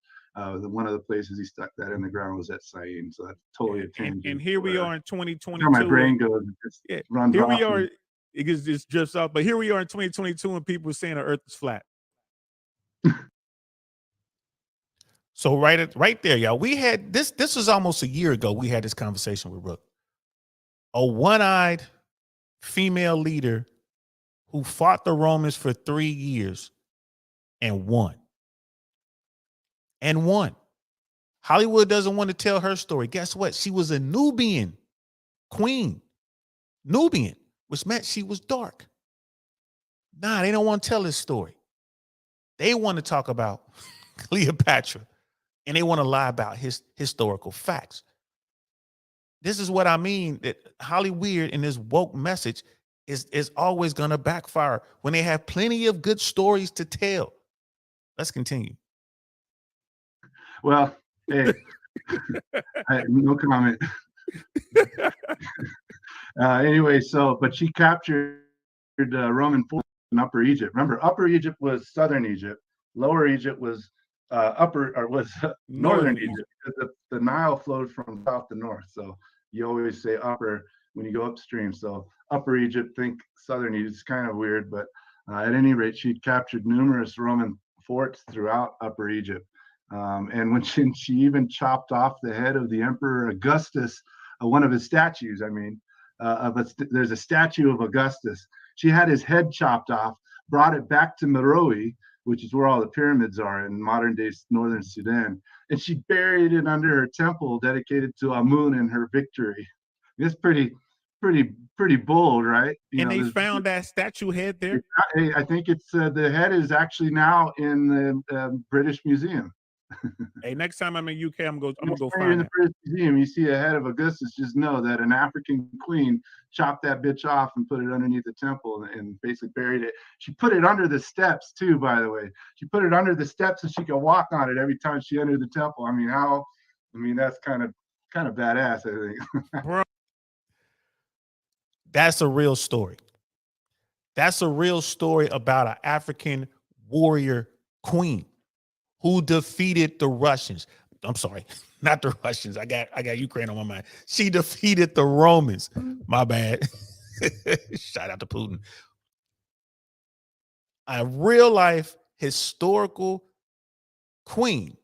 One of the places he stuck that in the ground was at Syene. So that's totally a tangent. And here we are in 2022. My brain goes, it runs here off we are. me. It just drifts off. But here we are in 2022, and people are saying the earth is flat. So right there, y'all. We had this. This was almost a year ago. We had this conversation with Rook, a one-eyed female leader who fought the Romans for 3 years and won. And won. Hollywood doesn't want to tell her story. Guess what? She was a Nubian queen. Nubian, which meant she was dark. Nah, they don't want to tell this story. They want to talk about Cleopatra, and they want to lie about his historical facts. This is what I mean, that Hollyweird and this woke message is always going to backfire when they have plenty of good stories to tell. Let's continue. Well, hey, no comment. Anyway, but she captured Roman forces in Upper Egypt. Remember, Upper Egypt was southern Egypt. Lower Egypt was northern Egypt, because the Nile flowed from south to north. So you always say upper when you go upstream. So Upper Egypt, think southern Egypt. It's kind of weird, but at any rate, she'd captured numerous Roman forts throughout Upper Egypt. And when she even chopped off the head of the Emperor Augustus, one of his statues, there's a statue of Augustus. She had his head chopped off, brought it back to Meroe, which is where all the pyramids are in modern day northern Sudan. And she buried it under her temple dedicated to Amun and her victory. It's pretty bold, right? And they found that statue head there? I think it's the head is actually now in the British Museum. Hey, next time I'm in UK, I'm gonna go You're find in the British Museum, you see a head of Augustus, just know that an African queen chopped that bitch off and put it underneath the temple and basically buried it. She put it under the steps too, by the way. She put it under the steps so she could walk on it every time she entered the temple. That's kind of badass, I think. Bro, that's a real story. That's a real story about an African warrior queen who defeated the Russians. I'm sorry, not the Russians. I got Ukraine on my mind. She defeated the Romans. My bad. Shout out to Putin. A real life historical queen,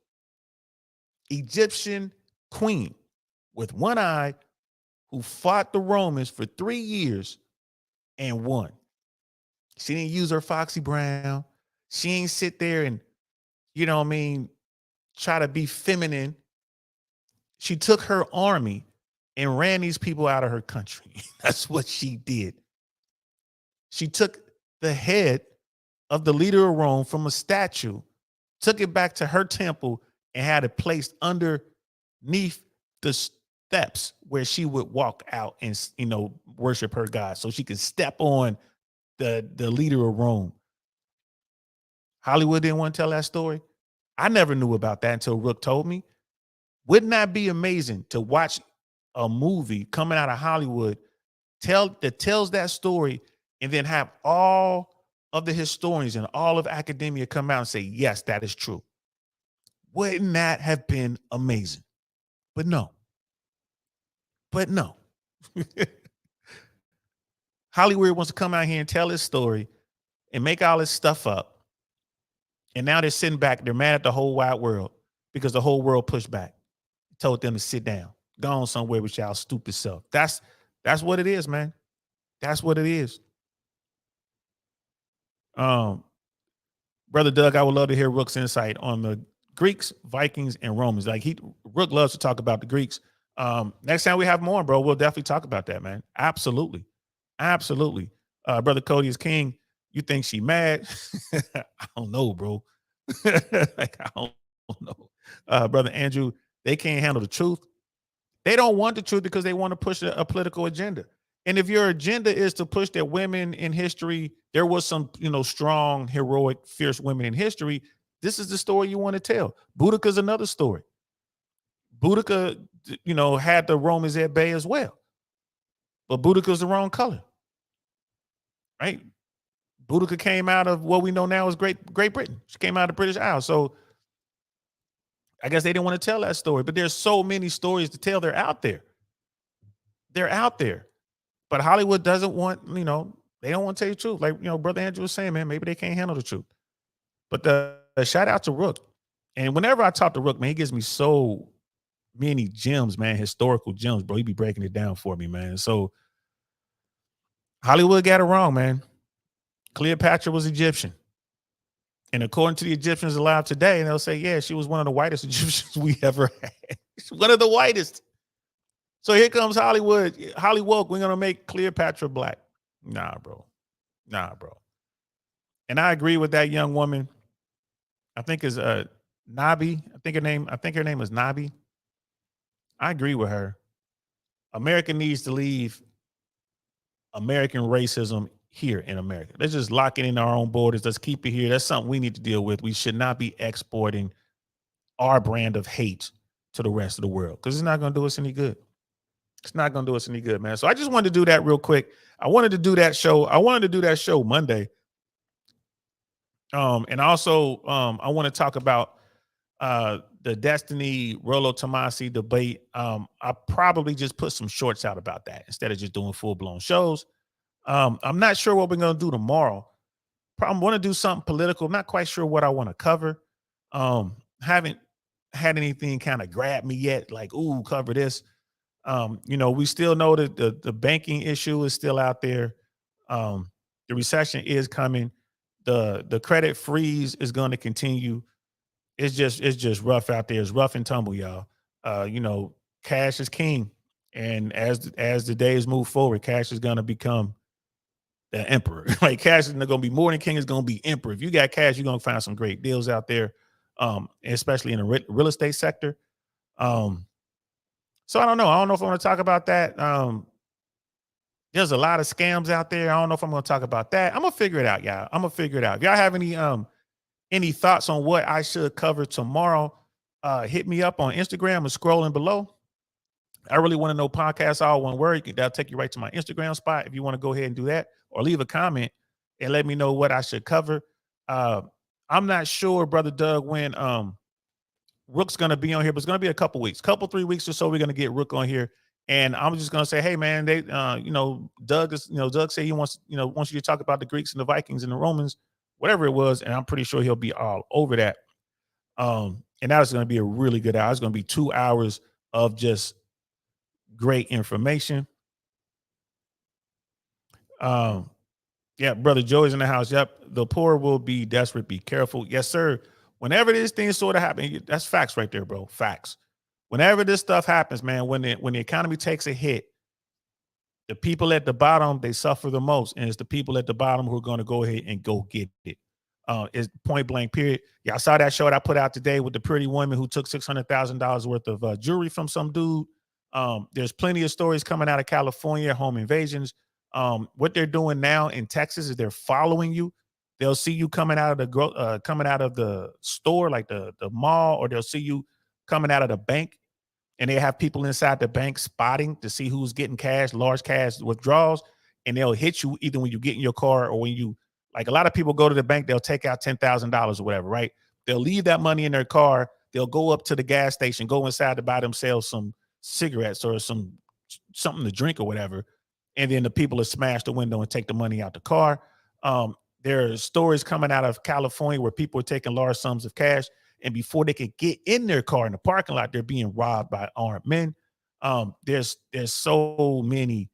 Egyptian queen with one eye, who fought the Romans for 3 years and won. She didn't use her Foxy Brown. She ain't sit there and, try to be feminine. She took her army and ran these people out of her country. That's what she did. She took the head of the leader of Rome from a statue, took it back to her temple, and had it placed underneath the steps where she would walk out and, worship her God, so she could step on the leader of Rome. Hollywood didn't want to tell that story. I never knew about that until Rook told me. Wouldn't that be amazing to watch a movie coming out of Hollywood that tells that story, and then have all of the historians and all of academia come out and say, yes, that is true? Wouldn't that have been amazing? But no. Hollywood wants to come out here and tell his story and make all this stuff up. And now they're sitting back. They're mad at the whole wide world because the whole world pushed back, told them to sit down, go on somewhere with y'all stupid self. That's what it is, man. That's what it is. Brother Doug, I would love to hear Rook's insight on the Greeks, Vikings, and Romans. Rook loves to talk about the Greeks. Next time we have more, bro, we'll definitely talk about that, man. Absolutely. Brother Cody is king. You think she mad? I don't know, bro. I don't know. Brother Andrew, they can't handle the truth. They don't want the truth because they want to push a political agenda. And if your agenda is to push that women in history, there was some, strong, heroic, fierce women in history, this is the story you want to tell. Boudicca's another story. Boudica, had the Romans at bay as well. But Boudica's the wrong color. Right? Boudica came out of what we know now as Great Britain. She came out of the British Isles. So I guess they didn't want to tell that story. But there's so many stories to tell. They're out there. They're out there. But Hollywood doesn't want, they don't want to tell you the truth. Like, Brother Andrew was saying, man, maybe they can't handle the truth. But the shout out to Rook. And whenever I talk to Rook, man, he gives me so many gems, man, historical gems, bro. He be breaking it down for me, man. So Hollywood got it wrong, man. Cleopatra was Egyptian. And according to the Egyptians alive today, and they'll say, yeah, she was one of the whitest Egyptians we ever had. She's one of the whitest. So here comes Hollywood. Hollywood, we're going to make Cleopatra black. Nah, bro. And I agree with that young woman. I think is Nabi. I think her name is Nabi. I agree with her. America needs to leave American racism here in America. Let's just lock it in our own borders. Let's keep it here. That's something we need to deal with. We should not be exporting our brand of hate to the rest of the world because it's not going to do us any good. It's not going to do us any good, man. So I just wanted to do that real quick. I wanted to do that show Monday. And also I want to talk about the Destiny Rollo Tomasi debate. I probably just put some shorts out about that instead of just doing full-blown shows. I'm not sure what we're going to do tomorrow. Probably want to do something political. Not quite sure what I want to cover. Haven't had anything kind of grab me yet, like, ooh, cover this. We still know that the banking issue is still out there. The recession is coming. The credit freeze is going to continue. It's just rough out there. It's rough and tumble, y'all. Cash is king. And as the days move forward, cash is going to become the emperor. Like cash is going to be more than king, is going to be emperor. If you got cash, you're going to find some great deals out there, especially in the real estate sector. So I don't know. I don't know if I want to talk about that. There's a lot of scams out there. I don't know if I'm going to talk about that. I'm going to figure it out, y'all. I'm going to figure it out. If y'all have any thoughts on what I should cover tomorrow, hit me up on Instagram and scrolling below. I really want to know podcast all one word. That'll take you right to my Instagram spot if you want to go ahead and do that, or leave a comment and let me know what I should cover. I'm not sure, Brother Doug, when Rook's going to be on here, but it's going to be a couple 3 weeks or so. We're going to get Rook on here. And I'm just going to say, hey, man, Doug said he wants you to talk about the Greeks and the Vikings and the Romans, whatever it was. And I'm pretty sure he'll be all over that. And that is going to be a really good hour. It's going to be 2 hours of just great information. Yeah, Brother Joey's in the house. Yep. The poor will be desperate. Be careful. Yes, sir. Whenever this thing sort of happens, that's facts right there, bro. Facts. Whenever this stuff happens, man, when the economy takes a hit, the people at the bottom, they suffer the most. And it's the people at the bottom who are going to go ahead and go get it. It's point blank, period. Yeah, I saw that show that I put out today with the pretty woman who took $600,000 worth of jewelry from some dude. There's plenty of stories coming out of California, home invasions. What they're doing now in Texas is they're following you. They'll see you coming out of the store, like the mall, or they'll see you coming out of the bank, and they have people inside the bank spotting to see who's getting cash, large cash withdrawals, and they'll hit you either when you get in your car or when you, like a lot of people go to the bank, they'll take out $10,000 or whatever, right? They'll leave that money in their car. They'll go up to the gas station, go inside to buy themselves some cigarettes or something to drink or whatever. And then the people will smash the window and take the money out the car. There are stories coming out of California where people are taking large sums of cash, and before they could get in their car in the parking lot, they're being robbed by armed men. There's so many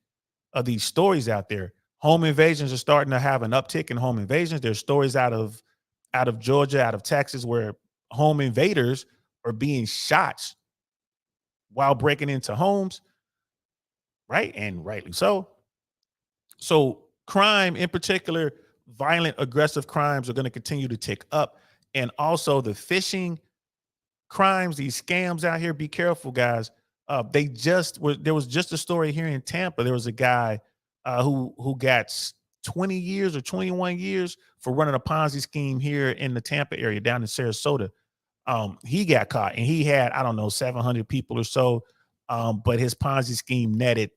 of these stories out there. Home invasions are starting to have an uptick in home invasions. There's stories out of Georgia, out of Texas, where home invaders are being shot while breaking into homes, right? And rightly so. So crime, in particular, violent, aggressive crimes, are going to continue to tick up. And also the phishing crimes, these scams out here, be careful, guys. There was just a story here in Tampa. There was a guy who got 20 years or 21 years for running a Ponzi scheme here in the Tampa area down in Sarasota. He got caught and he had, I don't know, 700 people or so. But his Ponzi scheme netted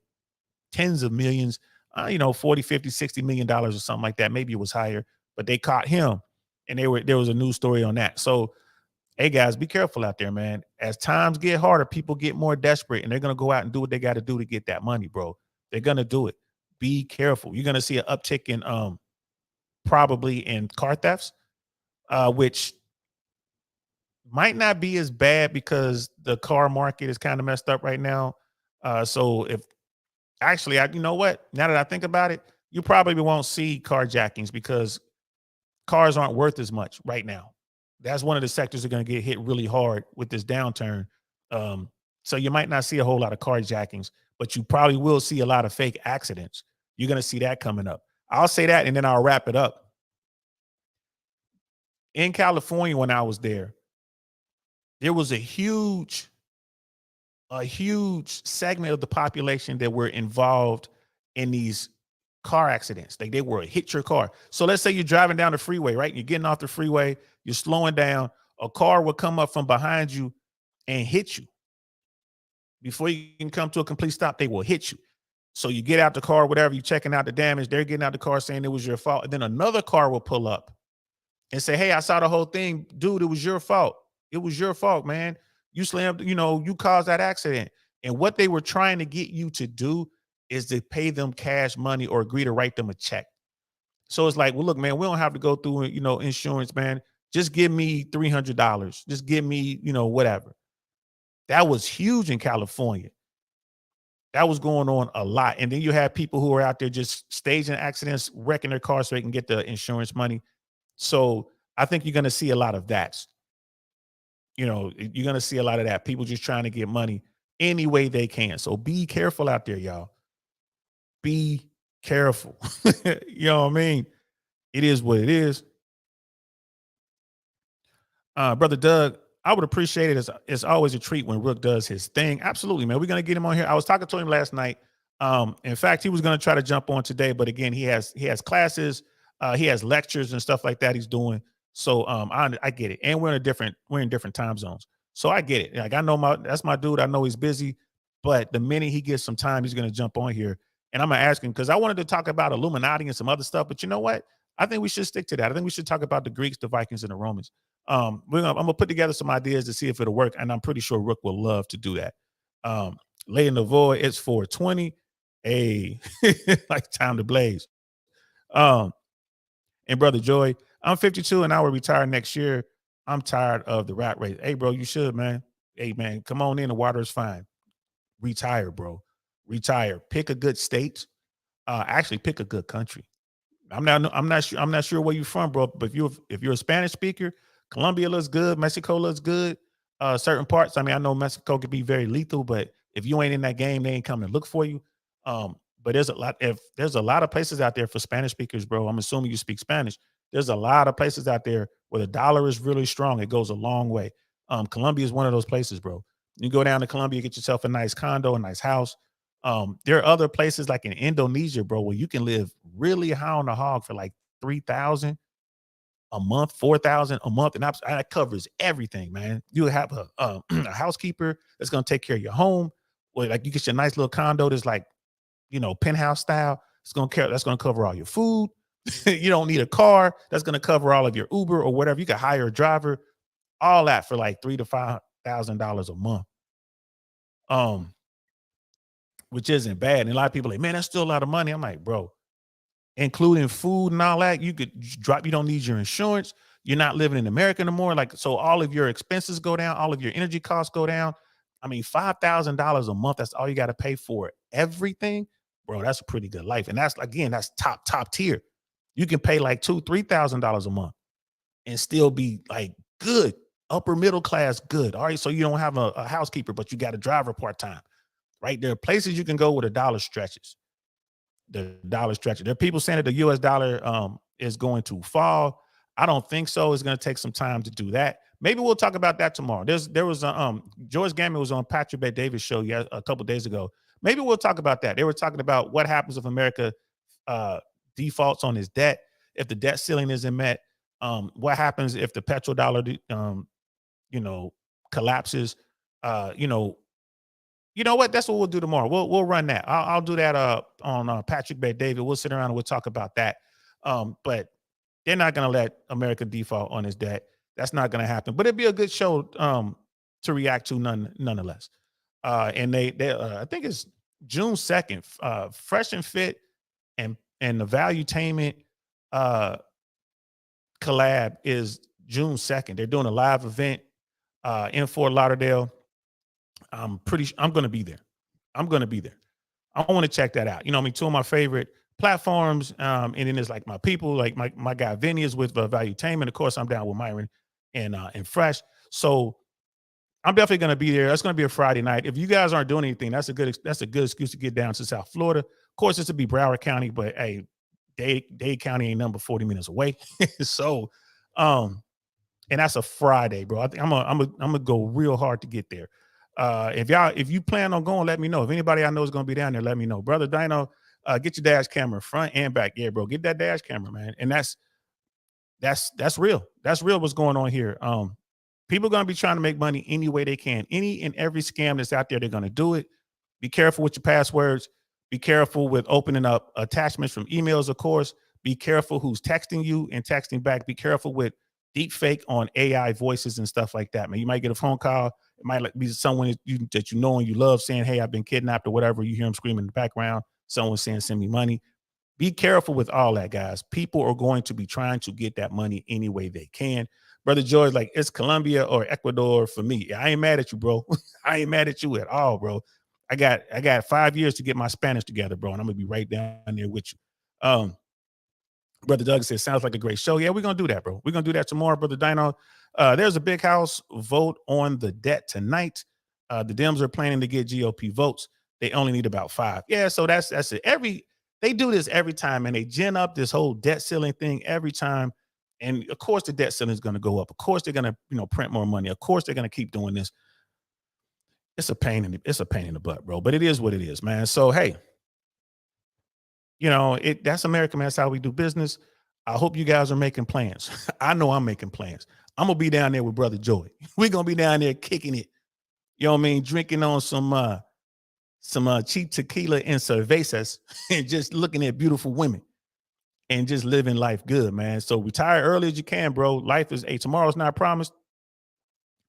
tens of millions, 40, 50, $60 million or something like that. Maybe it was higher, but they caught him and there was a news story on that. So, hey guys, be careful out there, man. As times get harder, people get more desperate and they're going to go out and do what they got to do to get that money, bro. They're going to do it. Be careful. You're going to see an uptick in probably in car thefts, which might not be as bad because the car market is kind of messed up right now. So if actually, you know what? Now that I think about it, you probably won't see carjackings because cars aren't worth as much right now. That's one of the sectors that are going to get hit really hard with this downturn. So you might not see a whole lot of carjackings, but you probably will see a lot of fake accidents. You're going to see that coming up. I'll say that, and then I'll wrap it up. In California, when I was there was a huge segment of the population that were involved in these car accidents. Like they were hit your car. So let's say you're driving down the freeway, right? You're getting off the freeway, you're slowing down. A car will come up from behind you and hit you. Before you can come to a complete stop, they will hit you. So you get out the car, whatever, you're checking out the damage. They're getting out the car saying it was your fault. And then another car will pull up and say, hey, I saw the whole thing. Dude, it was your fault. It was your fault, man. You slammed, you caused that accident. And what they were trying to get you to do is to pay them cash money or agree to write them a check. So it's like, well, look, man, we don't have to go through, insurance, man. Just give me $300. Just give me, whatever. That was huge in California. That was going on a lot. And then you have people who are out there just staging accidents, wrecking their cars so they can get the insurance money. So I think you're going to see a lot of that. You're going to see a lot of that. People just trying to get money any way they can. So be careful out there, y'all. Be careful. You know what I mean? It is what it is. Brother Doug, I would appreciate it. It's always a treat when Rook does his thing. Absolutely, man. We're going to get him on here. I was talking to him last night. In fact, he was going to try to jump on today, but again, he has classes, he has lectures and stuff like that he's doing. So I get it. And we're in different time zones. So I get it. Like I know that's my dude. I know he's busy, but the minute he gets some time, he's going to jump on here. And I'm going to ask him because I wanted to talk about Illuminati and some other stuff, but you know what? I think we should stick to that. I think we should talk about the Greeks, the Vikings, and the Romans. I'm gonna put together some ideas to see if it'll work, and I'm pretty sure Rook will love to do that. Lay in the void, it's 420. Hey, like time to blaze. And Brother Joy, I'm 52 and I will retire next year. I'm tired of the rat race. Hey, bro, you should, man. Hey, man, come on in. The water is fine. Retire, bro. Retire. Pick a good state. Actually, pick a good country. I'm not sure where you're from, bro. But if you're a Spanish speaker, Colombia looks good. Mexico looks good. Certain parts. I mean, I know Mexico could be very lethal, but if you ain't in that game, they ain't coming to look for you. But there's a lot of places out there for Spanish speakers, bro. I'm assuming you speak Spanish. There's a lot of places out there where the dollar is really strong. It goes a long way. Colombia is one of those places, bro. You go down to Colombia, get yourself a nice condo, a nice house. There are other places like in Indonesia, bro, where you can live really high on the hog for like 3,000 a month, 4,000 a month, and that covers everything, man. You have a housekeeper that's gonna take care of your home. Well, like you get your nice little condo that's like, penthouse style. That's gonna cover all your food. You don't need a car. That's gonna cover all of your Uber or whatever. You can hire a driver. All that for like $3,000 to $5,000 a month. Which isn't bad. And a lot of people are like, man, that's still a lot of money. I'm like, bro, including food and all that, you don't need your insurance. You're not living in America anymore. Like, so all of your expenses go down, all of your energy costs go down. I mean, $5,000 a month, that's all you got to pay for everything. Bro, that's a pretty good life. And that's top tier. You can pay like $2,000, $3,000 a month and still be like good, upper middle class, good. All right. So you don't have a housekeeper, but you got a driver part-time. Right? There are places you can go where the dollar stretches. The dollar stretches. There are people saying that the US dollar is going to fall. I don't think so. It's going to take some time to do that. Maybe we'll talk about that tomorrow. There was George Gammy was on Patrick Bet Davis' show a couple days ago. Maybe we'll talk about that. They were talking about what happens if America defaults on his debt, if the debt ceiling isn't met, what happens if the petrodollar, collapses? You know what? That's what we'll do tomorrow. We'll run that. I'll do that on Patrick Bet David. We'll sit around and we'll talk about that. But they're not going to let America default on his debt. That's not going to happen. But it'd be a good show to react to nonetheless. And they I think it's June 2nd. Fresh and Fit and the Valuetainment collab is June 2nd. They're doing a live event in Fort Lauderdale. I'm going to be there. I'm going to be there. I want to check that out. You know, I mean, two of my favorite platforms. And then there's like my people, like my guy Vinny is with Valuetainment. Of course, I'm down with Myron and Fresh. So I'm definitely going to be there. That's going to be a Friday night. If you guys aren't doing anything, that's a good excuse to get down to South Florida. Of course, this would be Broward County, but hey, Dade County ain't number 40 minutes away. So, and that's a Friday, bro. I think I'm gonna go real hard to get there. If you plan on going, let me know. If anybody I know is gonna be down there, let me know. Brother Dino, get your dash camera front and back. Yeah, bro, get that dash camera, man. And that's real. That's real what's going on here. People are gonna be trying to make money any way they can. Any and every scam that's out there, they're gonna do it. Be careful with your passwords. Be careful with opening up attachments from emails, of course. Be careful who's texting you and texting back. Be careful with deep fake on AI voices and stuff like that, man. You might get a phone call. It might be someone that you know and you love saying, hey, I've been kidnapped or whatever. You hear them screaming in the background. Someone saying, send me money. Be careful with all that, guys. People are going to be trying to get that money any way they can. Brother George, like, it's Colombia or Ecuador for me. I ain't mad at you, bro. I ain't mad at you at all, bro. I got 5 years to get my Spanish together, bro, and I'm gonna be right down there with you. Brother Doug says, sounds like a great show. Yeah, we're gonna do that, bro. We're gonna do that tomorrow, Brother Dino. There's a big house vote on the debt tonight. The Dems are planning to get GOP votes. They only need about 5. Yeah, so that's it. They do this every time, and they gin up this whole debt ceiling thing every time. And of course, the debt ceiling is going to go up. Of course, they're going to print more money. Of course, they're going to keep doing this. It's a pain in the butt, bro. But it is what it is, man. So hey, that's America, man. That's how we do business. I hope you guys are making plans. I know I'm making plans. I'm gonna be down there with Brother Joy. We're gonna be down there kicking it. You know what I mean? Drinking on some cheap tequila and cervezas and just looking at beautiful women and just living life good, man. So retire early as you can, bro. Life is tomorrow's not promised.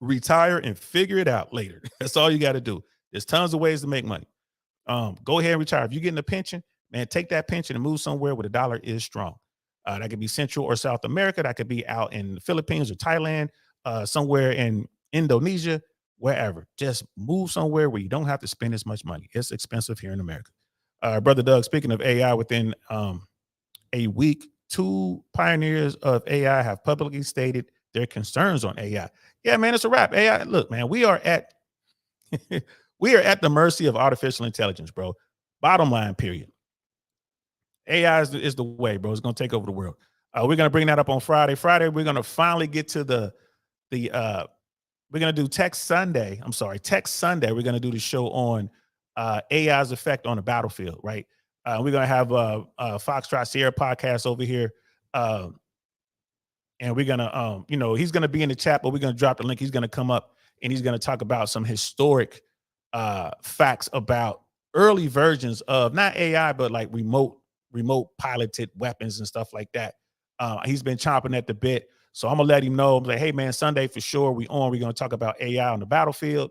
Retire and figure it out later. That's all you got to do. There's tons of ways to make money. Go ahead and retire. If you're getting a pension, man, take that pension and move somewhere where the dollar is strong. That could be Central or South America. That could be out in the Philippines or Thailand, somewhere in Indonesia, wherever. Just move somewhere where you don't have to spend as much money. It's expensive here in America. Brother Doug, speaking of AI, within a week, 2 pioneers of AI have publicly stated their concerns on AI. Yeah, man, it's a wrap. AI, look, man, we are at the mercy of artificial intelligence, bro. Bottom line, period. AI is the way, bro. It's going to take over the world. We're going to bring that up on Friday. Friday, we're going to finally get to we're going to do Tech Sunday. I'm sorry, Tech Sunday. We're going to do the show on AI's effect on the battlefield, right? We're going to have Foxtrot Sierra podcast over here. And we're going to, he's going to be in the chat, but we're going to drop the link. He's going to come up and he's going to talk about some historic facts about early versions of not AI, but like remote piloted weapons and stuff like that. He's been chomping at the bit. So I'm going to let him know. I'm like, hey, man, Sunday for sure. We're going to talk about AI on the battlefield.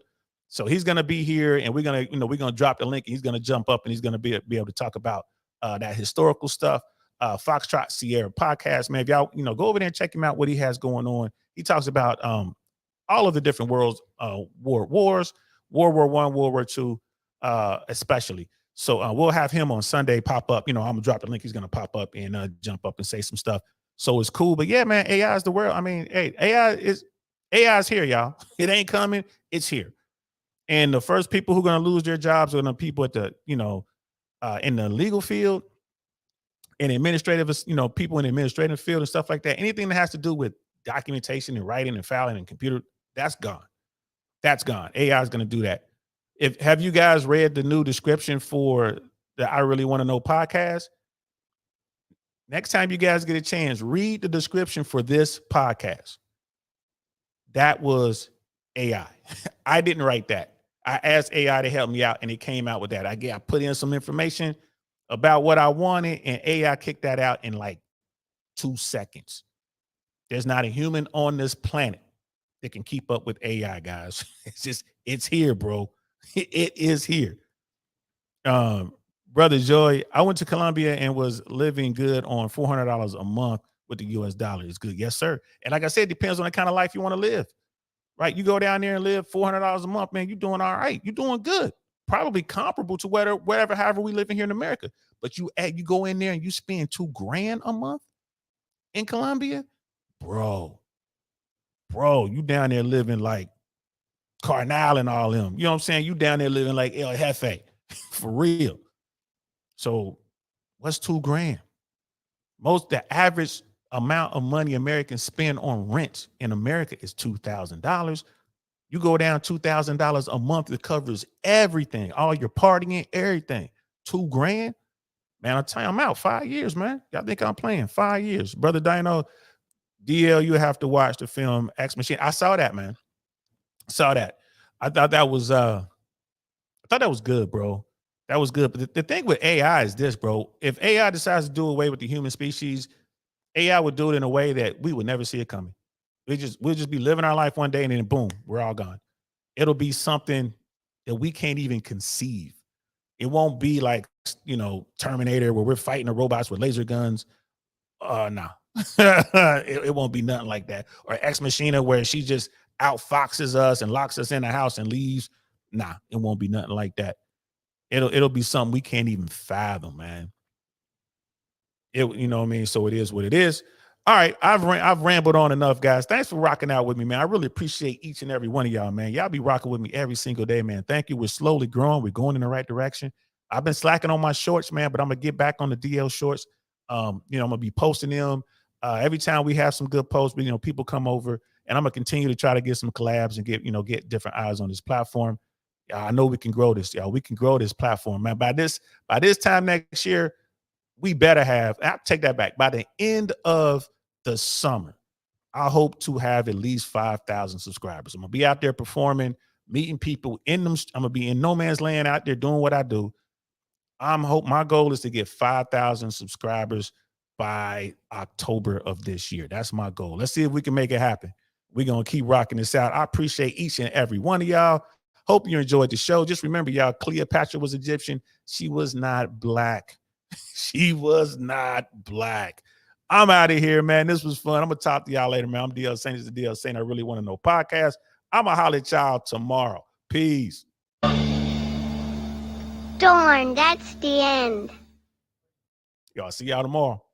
So he's going to be here and we're going to drop the link. And he's going to jump up and he's going to be able to talk about that historical stuff. Foxtrot Sierra podcast, man. If y'all, go over there and check him out, what he has going on. He talks about all of the different worlds, wars, World War I, World War II, especially. So we'll have him on Sunday pop up. I'm going to drop the link. He's going to pop up and jump up and say some stuff. So it's cool. But yeah, man, AI is the world. I mean, hey, AI is here, y'all. It ain't coming. It's here. And the first people who are going to lose their jobs are the people at the, in the legal field and administrative, people in the administrative field and stuff like that. Anything that has to do with documentation and writing and filing and computer, that's gone. That's gone. AI is going to do that. Have you guys read the new description for the I Really Want to Know podcast? Next time you guys get a chance, read the description for this podcast. That was AI. I didn't write that. I asked AI to help me out, and it came out with that. I put in some information about what I wanted, and AI kicked that out in like 2 seconds. There's not a human on this planet that can keep up with AI, guys. It's here, bro. It is here. Brother Joy, I went to Colombia and was living good on $400 a month with the US dollar. It's good. Yes, sir. And like I said, it depends on the kind of life you want to live, right? You go down there and live $400 a month, man, you're doing all right. You're doing good. Probably comparable to wherever, however we live in here in America. But you go in there and you spend $2,000 a month in Colombia, bro, you down there living like Carnal and all them. You know what I'm saying? You down there living like El Jefe for real. So what's $2,000? The average amount of money Americans spend on rent in America is $2,000. You go down $2,000 a month, it covers everything, all your partying, everything. $2,000, man. I'll tell you, I'm out 5 years, man. Y'all think I'm playing 5 years, brother Dino? DL, you have to watch the film Ex Machina. I saw that, man. Saw that. I thought that was good, bro. That was good. But the thing with AI is this, bro. If AI decides to do away with the human species, AI would do it in a way that we would never see it coming. We'll just be living our life one day and then boom, we're all gone. It'll be something that we can't even conceive. It won't be like, Terminator where we're fighting the robots with laser guns. No. It won't be nothing like that. Or Ex Machina where she just outfoxes us and locks us in the house and leaves. Nah, it won't be nothing like that. It'll be something we can't even fathom, man. You know what I mean? So it is what it is. All right, I've rambled on enough, guys. Thanks for rocking out with me, man. I really appreciate each and every one of y'all, man. Y'all be rocking with me every single day, man. Thank you. We're slowly growing. We're going in the right direction. I've been slacking on my shorts, man, but I'm gonna get back on the DL shorts. I'm gonna be posting them every time we have some good posts. But people come over, and I'm gonna continue to try to get some collabs and get different eyes on this platform. I know we can grow this, y'all. We can grow this platform, man. By this time next year, we better have. I'll take that back. By the end of the summer, I hope to have at least 5,000 subscribers. I'm gonna be out there performing, meeting people in them. I'm gonna be in no man's land out there doing what I do. My goal is to get 5,000 subscribers by October of this year. That's my goal. Let's see if we can make it happen. We're gonna keep rocking this out. I appreciate each and every one of y'all. Hope you enjoyed the show. Just remember, y'all, Cleopatra was Egyptian. She was not black. She was not black. I'm out of here, man. This was fun. I'm going to talk to y'all later, man. I'm DL Saint. This is DL Saint. I really want to know podcast. I'm going to holler at y'all tomorrow. Peace. Darn, that's the end. Y'all see y'all tomorrow.